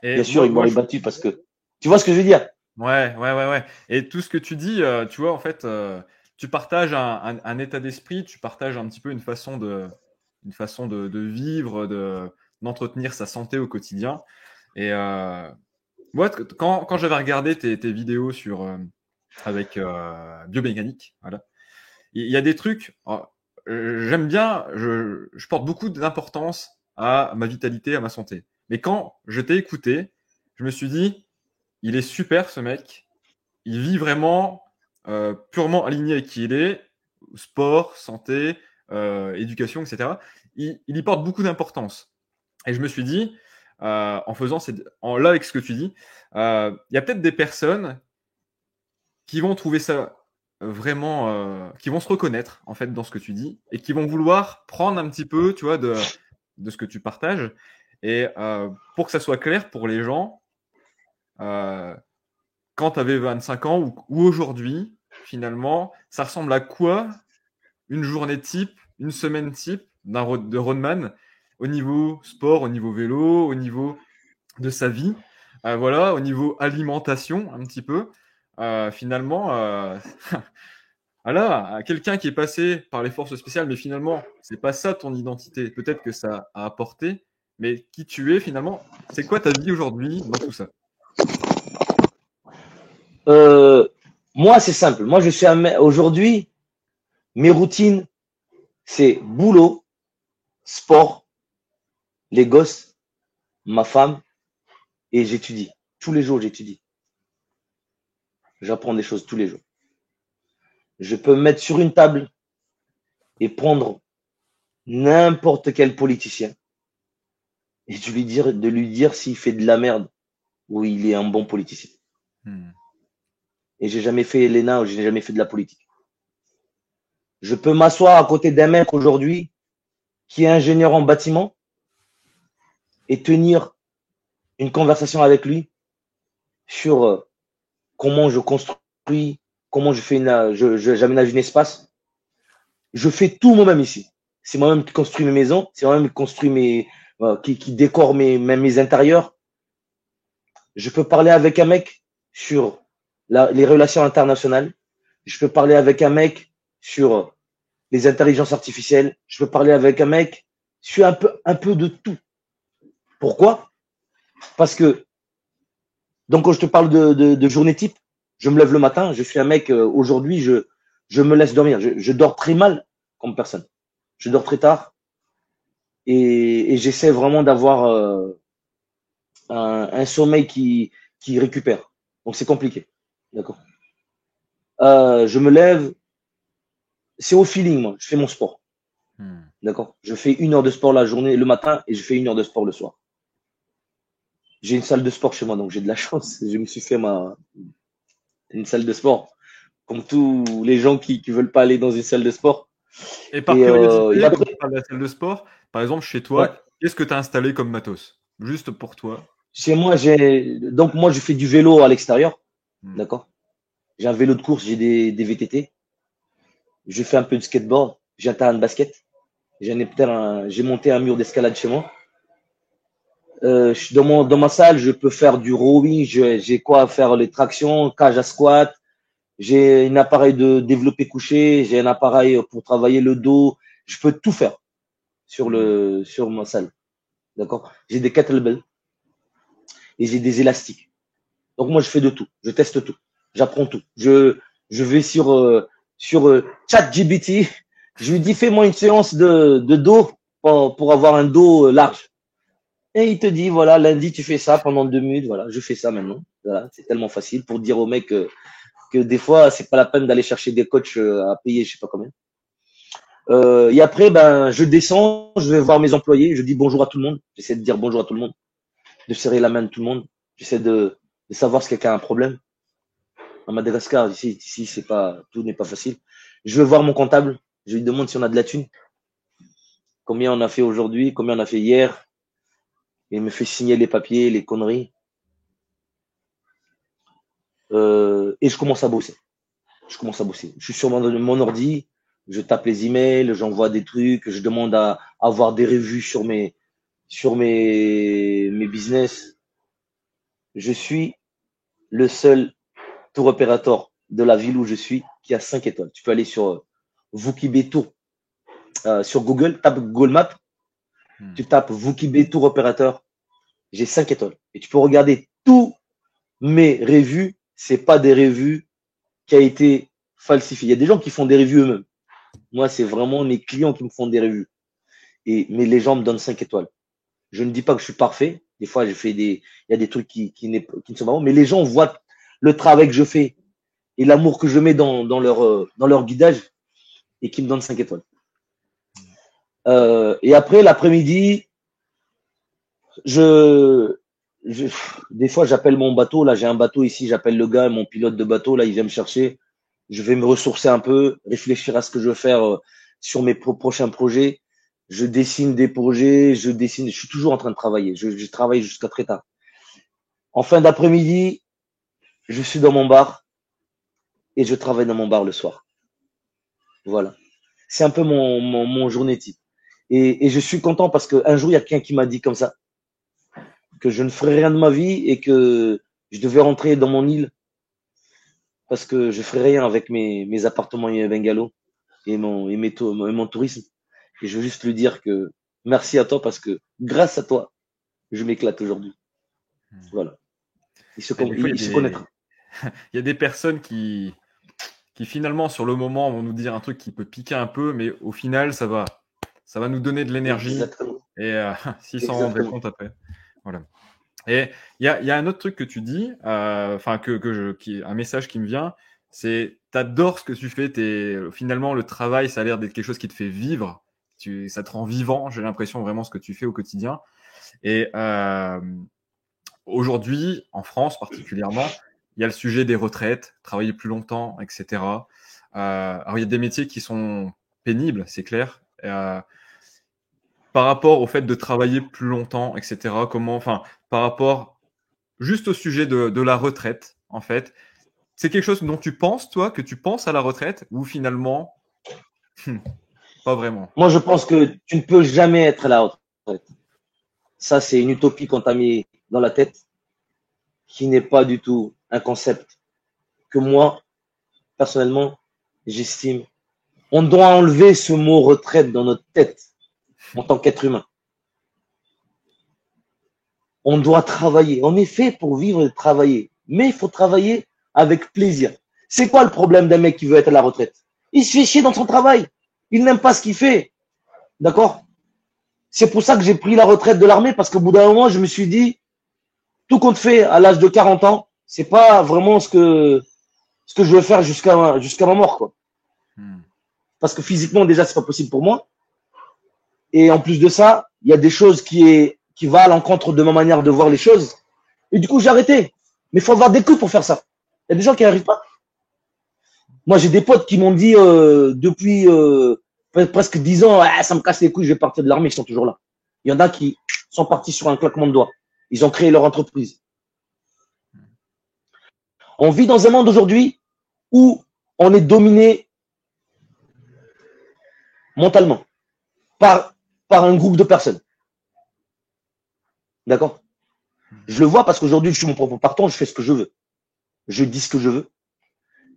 Et Bien sûr, il m'aurait battu parce que. Tu vois ce que je veux dire? Ouais. Et tout ce que tu dis, tu vois, en fait, tu partages un état d'esprit, tu partages un petit peu une façon de vivre, d'entretenir sa santé au quotidien. Et moi, quand j'avais regardé tes vidéos avec biomécanique, voilà, il y a des trucs. J'aime bien, je porte beaucoup d'importance à ma vitalité, à ma santé. Mais quand je t'ai écouté, je me suis dit, il est super ce mec. Il vit vraiment purement aligné avec qui il est, sport, santé, éducation, etc. Il y porte beaucoup d'importance. Et je me suis dit, là avec ce que tu dis, il y a peut-être des personnes qui vont trouver ça vraiment, qui vont se reconnaître en fait dans ce que tu dis et qui vont vouloir prendre un petit peu, tu vois, de ce que tu partages. Et pour que ça soit clair pour les gens, quand tu avais 25 ans ou aujourd'hui, finalement, ça ressemble à quoi une journée type, une semaine type de roadman au niveau sport, au niveau vélo, au niveau de sa vie, voilà, au niveau alimentation un petit peu. Finalement, voilà, quelqu'un qui est passé par les forces spéciales, mais finalement, c'est pas ça ton identité. Peut-être que ça a apporté, mais qui tu es finalement, c'est quoi ta vie aujourd'hui dans tout ça? Moi, c'est simple. Moi, je suis aujourd'hui, mes routines, c'est boulot, sport, les gosses, ma femme, et j'étudie. Tous les jours, j'étudie. J'apprends des choses tous les jours. Je peux me mettre sur une table et prendre n'importe quel politicien et de lui dire s'il fait de la merde ou il est un bon politicien. Et j'ai jamais fait l'ENA ou j'ai jamais fait de la politique. Je peux m'asseoir à côté d'un mec aujourd'hui qui est ingénieur en bâtiment et tenir une conversation avec lui sur comment je construis, comment j'aménage un espace. Je fais tout moi-même ici. C'est moi-même qui construis mes maisons, c'est moi-même qui construis qui décore mes intérieurs. Je peux parler avec un mec sur les relations internationales. Je peux parler avec un mec sur les intelligences artificielles. Je peux parler avec un mec sur un peu de tout. Pourquoi? Parce que, donc quand je te parle de journée type, je me lève le matin, je suis un mec, aujourd'hui, je me laisse dormir. Je dors très mal comme personne. Je dors très tard et j'essaie vraiment d'avoir un sommeil qui récupère. Donc c'est compliqué. D'accord. Je me lève, c'est au feeling, moi. Je fais mon sport. D'accord. Je fais 1 heure de sport la journée, le matin, et je fais 1 heure de sport le soir. J'ai une salle de sport chez moi, donc j'ai de la chance. Je me suis fait une salle de sport, comme tous les gens qui veulent pas aller dans une salle de sport. Et par curiosité, après, comme tu parles de la salle de sport, par exemple, chez ouais, toi, qu'est-ce que tu as installé comme matos? Juste pour toi. chez moi, donc moi, je fais du vélo à l'extérieur. Hmm. D'accord. J'ai un vélo de course, j'ai des VTT. Je fais un peu de skateboard. J'ai un terrain de basket. J'ai monté un mur d'escalade chez moi. Dans ma salle, je peux faire du rowing, j'ai quoi faire les tractions, cage à squat, j'ai un appareil de développé couché, j'ai un appareil pour travailler le dos, je peux tout faire sur ma salle. D'accord? J'ai des kettlebells et j'ai des élastiques. Donc moi je fais de tout, je teste tout, j'apprends tout. Je vais sur ChatGPT, je lui dis fais-moi une séance de dos pour avoir un dos large. Et il te dit, voilà, lundi, tu fais ça pendant 2 minutes. Voilà, je fais ça maintenant. Voilà, c'est tellement facile pour dire aux mecs que des fois, c'est pas la peine d'aller chercher des coachs à payer, je sais pas combien. Et après, ben, je descends, je vais voir mes employés, je dis bonjour à tout le monde. J'essaie de dire bonjour à tout le monde, de serrer la main de tout le monde. J'essaie de savoir si quelqu'un a un problème. À Madagascar, ici, c'est pas, tout n'est pas facile. Je vais voir mon comptable. Je lui demande si on a de la thune. Combien on a fait aujourd'hui, combien on a fait hier. Et il me fait signer les papiers, les conneries. Et je commence à bosser. Je suis sur mon ordi, je tape les emails, j'envoie des trucs, je demande à avoir des revues sur mes business. Je suis le seul tour opérateur de la ville où je suis qui a 5 étoiles. Tu peux aller sur Vukibé Tour sur Google, tape Google Maps, tu tapes Vukibé Tour opérateur, j'ai 5 étoiles. Et tu peux regarder tous mes revues, c'est pas des revues qui a été falsifié. Il y a des gens qui font des revues eux-mêmes. Moi, c'est vraiment mes clients qui me font des revues. Mais les gens me donnent 5 étoiles. Je ne dis pas que je suis parfait. Des fois, il y a des trucs qui ne sont pas bons. Mais les gens voient le travail que je fais et l'amour que je mets dans leur guidage et qui me donnent 5 étoiles. Et après, l'après-midi, des fois, j'appelle mon bateau. Là, j'ai un bateau ici. J'appelle le gars, mon pilote de bateau. Là, il vient me chercher. Je vais me ressourcer un peu, réfléchir à ce que je veux faire sur mes prochains projets. Je dessine des projets, je suis toujours en train de travailler. Je travaille jusqu'à très tard. En fin d'après-midi, je suis dans mon bar et je travaille dans mon bar le soir. Voilà. C'est un peu mon journée type. Et je suis content parce qu'un jour, il y a quelqu'un qui m'a dit comme ça, que je ne ferais rien de ma vie et que je devais rentrer dans mon île parce que je ferai rien avec mes appartements et mes bungalows et mon tourisme. Et je veux juste lui dire que merci à toi parce que grâce à toi, je m'éclate aujourd'hui. Voilà. Il se connaîtra. Il y a des personnes qui finalement, sur le moment, vont nous dire un truc qui peut piquer un peu, mais au final, ça va nous donner de l'énergie. Exactement. Et s'ils s'en rendraient compte après. Voilà. Et il y a un autre truc que tu dis, enfin un message qui me vient, c'est t'adores ce que tu fais. Finalement, le travail, ça a l'air d'être quelque chose qui te fait vivre. Ça te rend vivant. J'ai l'impression vraiment ce que tu fais au quotidien. Et aujourd'hui, en France particulièrement, il y a le sujet des retraites, travailler plus longtemps, etc. Alors il y a des métiers qui sont pénibles, c'est clair. Par rapport au fait de travailler plus longtemps, etc. Par rapport juste au sujet de la retraite, en fait, c'est quelque chose dont tu penses, toi, que tu penses à la retraite, ou finalement, pas vraiment? Moi, je pense que tu ne peux jamais être à la retraite. Ça, c'est une utopie qu'on t'a mis dans la tête, qui n'est pas du tout un concept que moi, personnellement, j'estime. On doit enlever ce mot retraite dans notre tête en tant qu'être humain. On doit travailler. On est fait pour vivre et travailler. Mais il faut travailler avec plaisir. C'est quoi le problème d'un mec qui veut être à la retraite? Il se fait chier dans son travail. Il n'aime pas ce qu'il fait. D'accord? C'est pour ça que j'ai pris la retraite de l'armée, parce qu'au bout d'un moment, je me suis dit, tout compte fait, à l'âge de 40 ans, c'est pas vraiment ce que je veux faire jusqu'à ma mort, quoi. Parce que physiquement, déjà, c'est pas possible pour moi. Et en plus de ça, il y a des choses qui va à l'encontre de ma manière de voir les choses. Et du coup, j'ai arrêté. Mais il faut avoir des coups pour faire ça. Il y a des gens qui n'arrivent pas. Moi, j'ai des potes qui m'ont dit depuis presque 10 ans, ah, ça me casse les couilles, je vais partir de l'armée, ils sont toujours là. Il y en a qui sont partis sur un claquement de doigts. Ils ont créé leur entreprise. On vit dans un monde aujourd'hui où on est dominé mentalement par un groupe de personnes. D'accord? Je le vois parce qu'aujourd'hui, je suis mon propre patron, je fais ce que je veux. Je dis ce que je veux.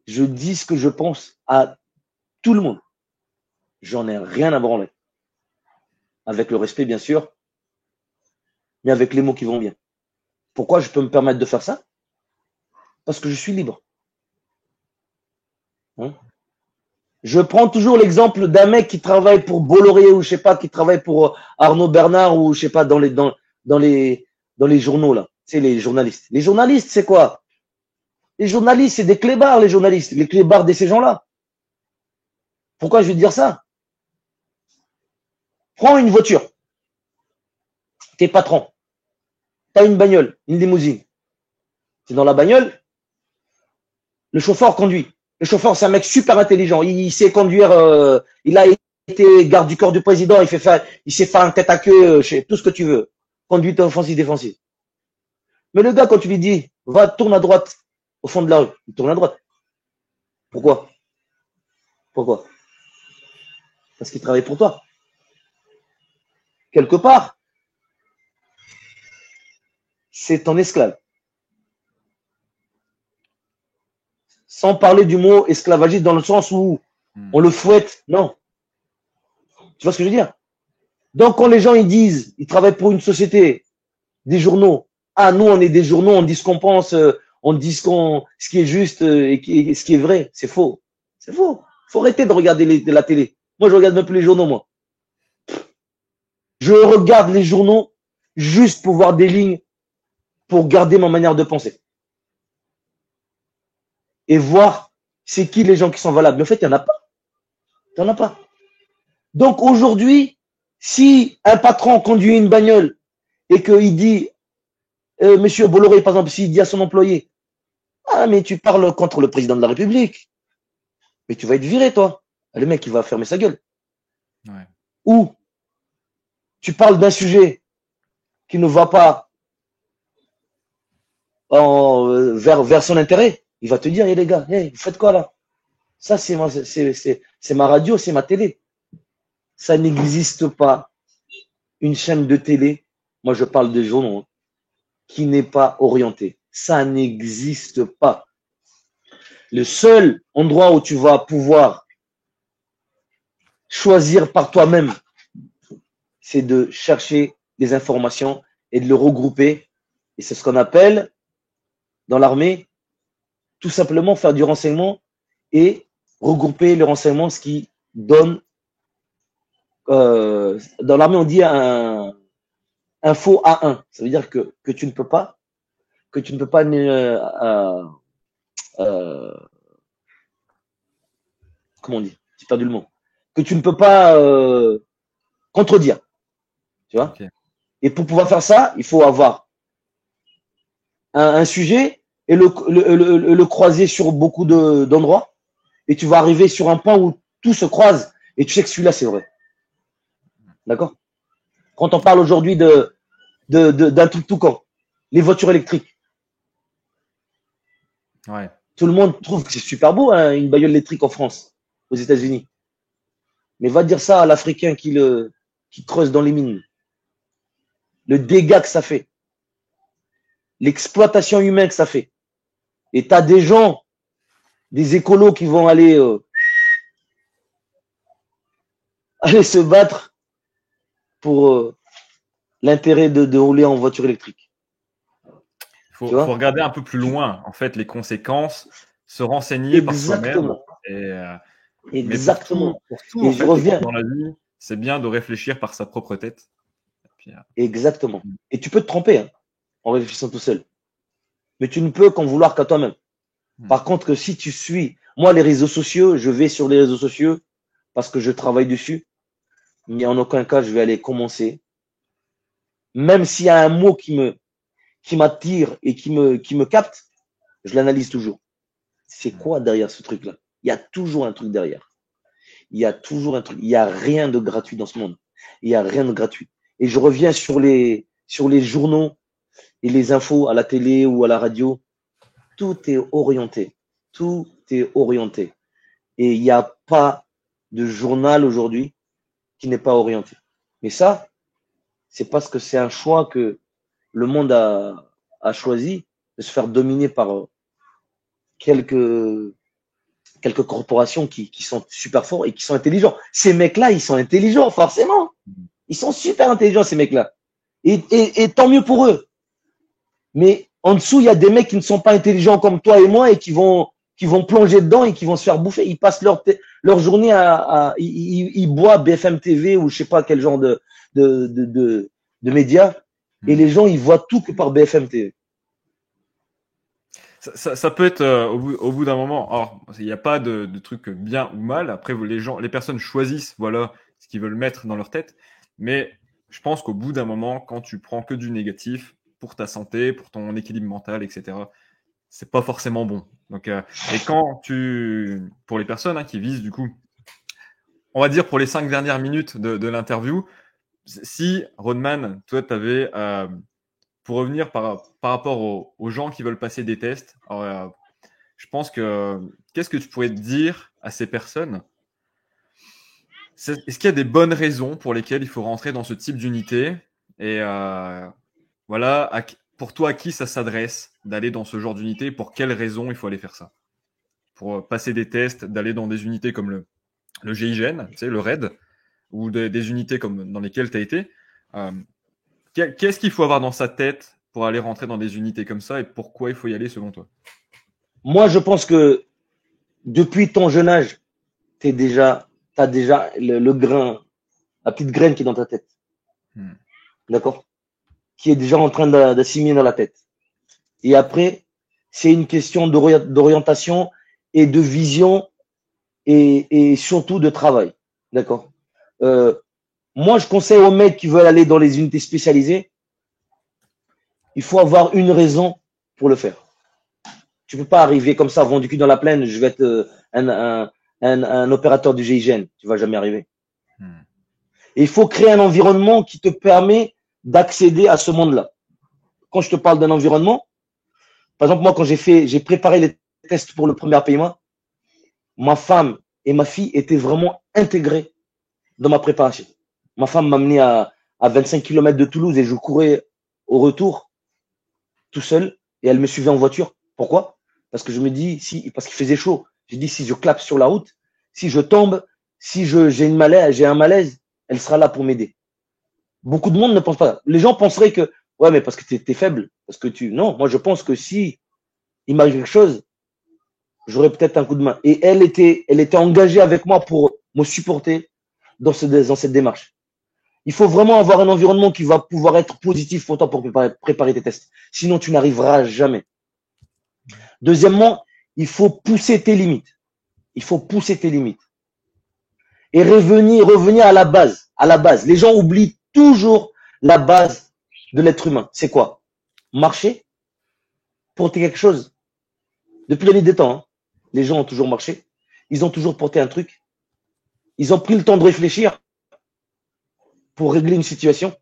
Je dis ce que je pense à tout le monde. J'en ai rien à branler. Avec le respect, bien sûr, mais avec les mots qui vont bien. Pourquoi je peux me permettre de faire ça? Parce que je suis libre. Hein? Je prends toujours l'exemple d'un mec qui travaille pour Bolloré ou je sais pas, qui travaille pour Arnaud Bernard ou je sais pas, dans les journaux là. C'est les journalistes. Les journalistes, c'est quoi? Les journalistes, c'est des clébards, les journalistes. Les clébards de ces gens-là. Pourquoi je vais te dire ça? Prends une voiture. T'es patron. T'as une bagnole, une limousine. T'es dans la bagnole. Le chauffeur conduit. Le chauffeur, c'est un mec super intelligent. Il sait conduire. Il a été garde du corps du président. Il sait faire un tête à queue, tout ce que tu veux. Conduite offensive, défensive. Mais le gars, quand tu lui dis, va, tourne à droite, au fond de la rue, il tourne à droite. Pourquoi? Pourquoi? Parce qu'il travaille pour toi. Quelque part, c'est ton esclave. Sans parler du mot esclavagiste dans le sens où on le fouette. Non. Tu vois ce que je veux dire? Donc, quand les gens ils disent, ils travaillent pour une société, des journaux. Ah, nous, on est des journaux, on dit ce qu'on pense, on dit ce qui est juste et ce qui est vrai. C'est faux. C'est faux. Il faut arrêter de regarder la télé. Moi, je regarde même plus les journaux, moi. Je regarde les journaux juste pour voir des lignes, pour garder ma manière de penser. Et voir c'est qui les gens qui sont valables. Mais en fait, il n'y en a pas. Il n'y en a pas. Donc aujourd'hui, si un patron conduit une bagnole et qu'il dit, monsieur Bolloré, par exemple, s'il dit à son employé, ah, mais tu parles contre le président de la République, mais tu vas être viré, toi. Le mec, il va fermer sa gueule. Ouais. Ou tu parles d'un sujet qui ne va pas vers son intérêt, il va te dire, hey, les gars, hey, vous faites quoi là? Ça, c'est ma radio, c'est ma télé. Ça n'existe pas une chaîne de télé, moi je parle des journaux, qui n'est pas orientée. Ça n'existe pas. Le seul endroit où tu vas pouvoir choisir par toi-même, c'est de chercher des informations et de le regrouper. Et c'est ce qu'on appelle, dans l'armée, tout simplement faire du renseignement et regrouper le renseignement, ce qui donne, dans l'armée, on dit un faux A1. Ça veut dire que tu ne peux pas, comment on dit? J'ai perdu le mot. Que tu ne peux pas contredire. Tu vois? Okay. Et pour pouvoir faire ça, il faut avoir un sujet et le croiser sur beaucoup d'endroits. Et tu vas arriver sur un point où tout se croise et tu sais que celui-là, c'est vrai. D'accord? Quand on parle aujourd'hui d'un truc tout con, les voitures électriques. Ouais. Tout le monde trouve que c'est super beau, hein, une bagnole électrique en France, aux États-Unis. Mais va dire ça à l'Africain qui creuse dans les mines. Le dégât que ça fait. L'exploitation humaine que ça fait. Et tu as des gens, des écolos qui vont aller se battre pour l'intérêt de rouler en voiture électrique. Il faut regarder un peu plus loin, en fait, les conséquences, se renseigner par soi-même. Mais Exactement. pour tout Et en je fait, reviens. dans la vie, c'est bien de réfléchir par sa propre tête. Et puis, Exactement. Et tu peux te tromper hein, en réfléchissant tout seul. Mais tu ne peux qu'en vouloir qu'à toi-même. Par contre, que si tu suis, moi, les réseaux sociaux, je vais sur les réseaux sociaux parce que je travaille dessus, mais en aucun cas, je vais aller commencer. Même s'il y a un mot qui m'attire et qui me capte, je l'analyse toujours. C'est quoi derrière ce truc-là? Il y a toujours un truc derrière. Il y a toujours un truc. Il n'y a rien de gratuit dans ce monde. Il n'y a rien de gratuit. Et je reviens sur les journaux et les infos à la télé ou à la radio. Tout est orienté. Tout est orienté. Et il n'y a pas de journal aujourd'hui qui n'est pas orienté. Mais ça, c'est parce que c'est un choix que le monde a choisi de se faire dominer par quelques corporations qui sont super forts et qui sont intelligents. Ces mecs-là, ils sont intelligents, forcément. Ils sont super intelligents, ces mecs-là. Et tant mieux pour eux. Mais en dessous, il y a des mecs qui ne sont pas intelligents comme toi et moi et qui vont plonger dedans et qui vont se faire bouffer. Ils passent leur journée ils boivent BFM TV ou je sais pas quel genre de médias. Et les gens, ils voient tout que par BFM TV. Ça peut être au bout d'un moment. Alors, il n'y a pas de truc bien ou mal. Après, les personnes choisissent, voilà, ce qu'ils veulent mettre dans leur tête. Mais je pense qu'au bout d'un moment, quand tu prends que du négatif pour ta santé, pour ton équilibre mental, etc., c'est pas forcément bon. Donc, et pour les personnes qui visent du coup, on va dire pour les 5 dernières minutes de l'interview, si Rodman, toi, tu avais pour revenir par rapport aux gens qui veulent passer des tests, alors, je pense que qu'est-ce que tu pourrais te dire à ces personnes? Est-ce qu'il y a des bonnes raisons pour lesquelles il faut rentrer dans ce type d'unité? Et voilà, pour toi, à qui ça s'adresse d'aller dans ce genre d'unité? Pour quelles raisons il faut aller faire ça? Pour passer des tests, d'aller dans des unités comme le GIGN, tu sais, le RAID, ou des unités comme dans lesquelles tu as été. Qu'est-ce qu'il faut avoir dans sa tête pour aller rentrer dans des unités comme ça et pourquoi il faut y aller selon toi? Moi, je pense que depuis ton jeune âge, t'as déjà le grain, la petite graine qui est dans ta tête. D'accord? Qui est déjà en train d'assimiler dans la tête. Et après, c'est une question d'orientation et de vision et surtout de travail. D'accord? Moi, je conseille aux mecs qui veulent aller dans les unités spécialisées, il faut avoir une raison pour le faire. Tu peux pas arriver comme ça, vendu cul dans la plaine, je vais être un opérateur du GIGN. Tu vas jamais arriver. Et il faut créer un environnement qui te permet d'accéder à ce monde-là. Quand je te parle d'un environnement, par exemple, moi, quand j'ai préparé les tests pour le premier paiement, ma femme et ma fille étaient vraiment intégrées dans ma préparation. Ma femme m'a amené à 25 km de Toulouse et je courais au retour tout seul et elle me suivait en voiture. Pourquoi? Parce que je me dis, parce qu'il faisait chaud. J'ai dit, si je clappe sur la route, si je tombe, si j'ai un malaise, elle sera là pour m'aider. Beaucoup de monde ne pense pas. Les gens penseraient que, ouais, mais parce que t'es faible, parce que non, moi je pense que si il m'arrive quelque chose, j'aurais peut-être un coup de main. Et elle était engagée avec moi pour me supporter dans cette démarche. Il faut vraiment avoir un environnement qui va pouvoir être positif pour toi pour préparer tes tests. Sinon, tu n'arriveras jamais. Deuxièmement, il faut pousser tes limites. Il faut pousser tes limites. Et revenir à la base. À la base. Les gens oublient toujours la base de l'être humain. C'est quoi? Marcher, porter quelque chose. Depuis la nuit des temps, hein, les gens ont toujours marché. Ils ont toujours porté un truc. Ils ont pris le temps de réfléchir pour régler une situation.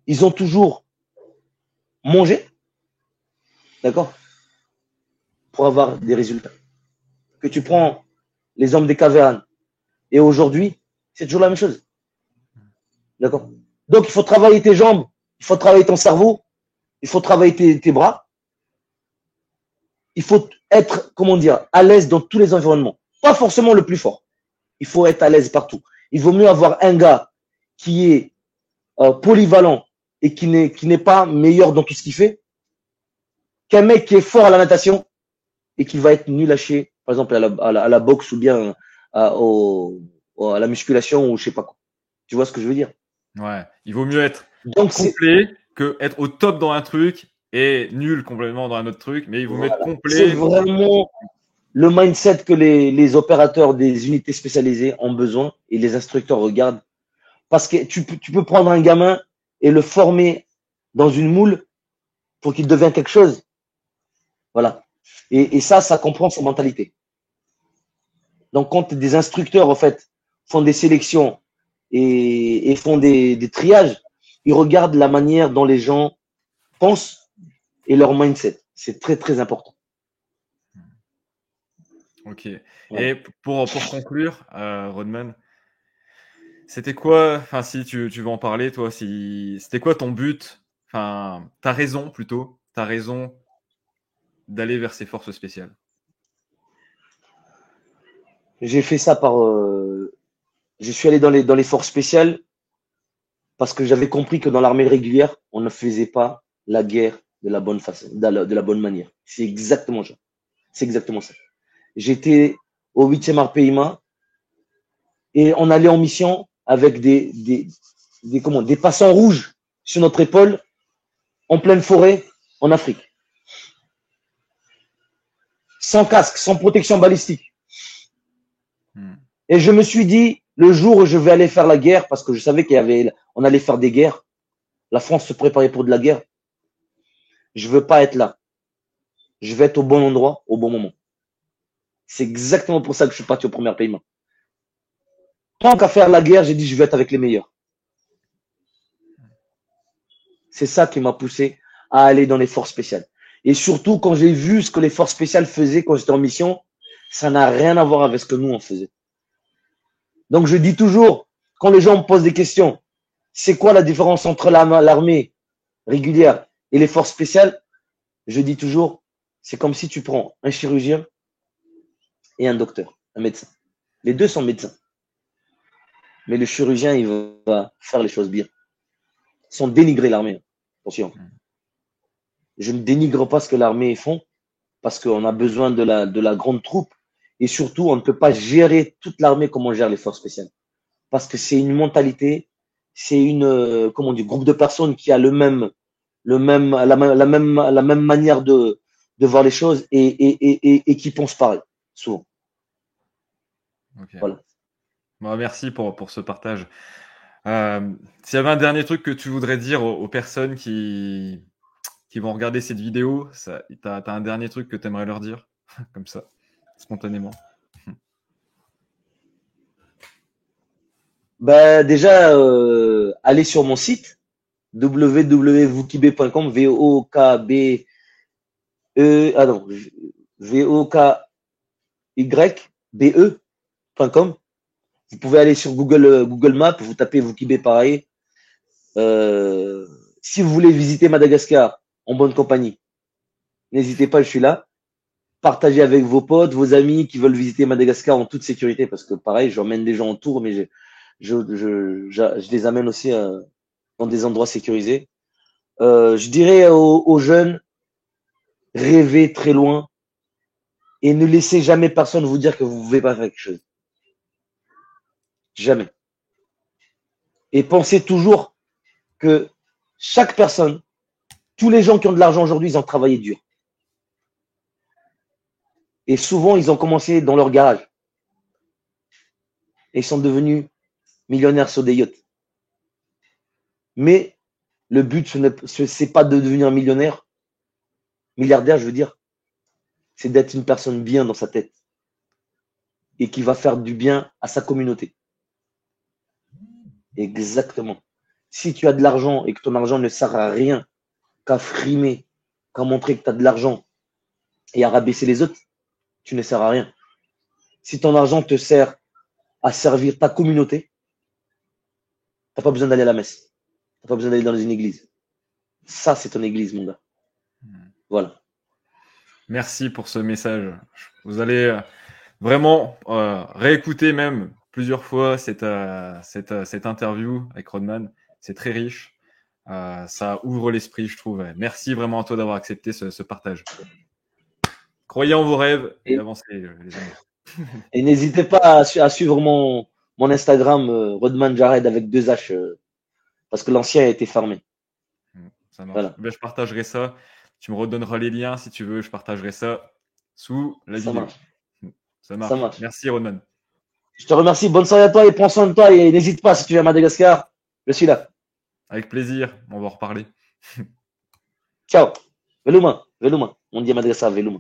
Ils ont toujours mangé. D'accord? Pour avoir des résultats. Que tu prends les hommes des cavernes et aujourd'hui, c'est toujours la même chose. D'accord? Donc, il faut travailler tes jambes, il faut travailler ton cerveau, il faut travailler tes bras. Il faut être, comment dire, à l'aise dans tous les environnements. Pas forcément le plus fort. Il faut être à l'aise partout. Il vaut mieux avoir un gars qui est polyvalent et qui n'est pas meilleur dans tout ce qu'il fait qu'un mec qui est fort à la natation et qui va être nul à chier par exemple à la boxe ou bien à la musculation ou je sais pas quoi. Tu vois ce que je veux dire? Ouais. Il vaut mieux être Donc complet que être au top dans un truc et nul complètement dans un autre truc, mais il vaut mieux être c'est complet. vraiment le mindset que les opérateurs des unités spécialisées ont besoin et les instructeurs regardent. Parce que tu peux prendre un gamin et le former dans une moule pour qu'il devienne quelque chose. Voilà. Et ça comprend sa mentalité. Donc, quand des instructeurs, en fait, font des sélections et font des triages, ils regardent la manière dont les gens pensent et leur mindset. C'est très, très important. Ok. Voilà. Et pour conclure, Rodman, c'était quoi, enfin si tu veux en parler, toi, c'était quoi ton but, enfin ta raison plutôt, ta raison d'aller vers ces forces spéciales? J'ai fait ça je suis allé dans les forces spéciales parce que j'avais compris que dans l'armée régulière, on ne faisait pas la guerre de la bonne façon, de la bonne manière. C'est exactement ça. C'est exactement ça. J'étais au 8e RPIMA et on allait en mission avec des passants rouges sur notre épaule en pleine forêt en Afrique. Sans casque, sans protection balistique. Et je me suis dit, le jour où je vais aller faire la guerre, parce que je savais on allait faire des guerres, la France se préparait pour de la guerre, je veux pas être là. Je vais être au bon endroit, au bon moment. C'est exactement pour ça que je suis parti au premier paiement. Tant qu'à faire la guerre, j'ai dit, je vais être avec les meilleurs. C'est ça qui m'a poussé à aller dans les forces spéciales. Et surtout, quand j'ai vu ce que les forces spéciales faisaient quand j'étais en mission, ça n'a rien à voir avec ce que nous, on faisait. Donc, je dis toujours, quand les gens me posent des questions, c'est quoi la différence entre l'armée régulière et les forces spéciales? Je dis toujours, c'est comme si tu prends un chirurgien et un docteur, un médecin. Les deux sont médecins. Mais le chirurgien, il va faire les choses bien. Sans dénigrer l'armée. Attention. Je ne dénigre pas ce que l'armée font parce qu'on a besoin de la grande troupe. Et surtout, on ne peut pas gérer toute l'armée comme on gère les forces spéciales. Parce que c'est une mentalité, c'est comment on dit, groupe de personnes qui a la même manière de voir les choses et qui pensent pareil, souvent. Ok. Voilà. Bon, merci pour ce partage. S'il y avait un dernier truc que tu voudrais dire aux personnes qui vont regarder cette vidéo, t'as un dernier truc que tu aimerais leur dire, comme ça, spontanément. Ben, déjà, allez sur mon site www.vokib.com, V-O-K-B-E, ah non, V-O-K-Y-B-E.com. Vous pouvez aller sur Google Maps, vous tapez Vokibé pareil. Si vous voulez visiter Madagascar en bonne compagnie, n'hésitez pas, je suis là. Partagez avec vos potes, vos amis qui veulent visiter Madagascar en toute sécurité, parce que pareil, j'emmène des gens en tour, mais je les amène aussi dans des endroits sécurisés. Je dirais aux jeunes, rêvez très loin et ne laissez jamais personne vous dire que vous ne pouvez pas faire quelque chose. Jamais. Et pensez toujours que chaque personne, tous les gens qui ont de l'argent aujourd'hui, ils ont travaillé dur. Et souvent, ils ont commencé dans leur garage. Et ils sont devenus millionnaires sur des yachts. Mais le but, ce n'est pas de devenir millionnaire, milliardaire, je veux dire. C'est d'être une personne bien dans sa tête. Et qui va faire du bien à sa communauté. Exactement. Si tu as de l'argent et que ton argent ne sert à rien qu'à frimer, qu'à montrer que tu as de l'argent et à rabaisser les autres, tu ne sers à rien. Si ton argent te sert à servir ta communauté, tu n'as pas besoin d'aller à la messe. Tu n'as pas besoin d'aller dans une église. Ça, c'est ton église, mon gars. Voilà. Merci pour ce message. Vous allez vraiment réécouter même plusieurs fois cette interview avec Rodman. C'est très riche. Ça ouvre l'esprit, je trouve. Merci vraiment à toi d'avoir accepté ce partage. Croyez en vos rêves et Et, avancez, les amis. et n'hésitez pas à suivre mon Instagram, Rodman Jared avec 2 H, parce que l'ancien a été fermé. Ça marche. Voilà, Ben, je partagerai ça. Tu me redonneras les liens si tu veux. Je partagerai ça sous la ça vidéo. marche. Ça Ça marche. marche. Merci, Rodman. Je te remercie. Bonne soirée à toi et prends soin de toi. Et n'hésite pas, si tu viens à Madagascar, je suis là. Avec plaisir. On va en reparler. Ciao. Veluma. Veluma. On dit à Madagascar, Veluma.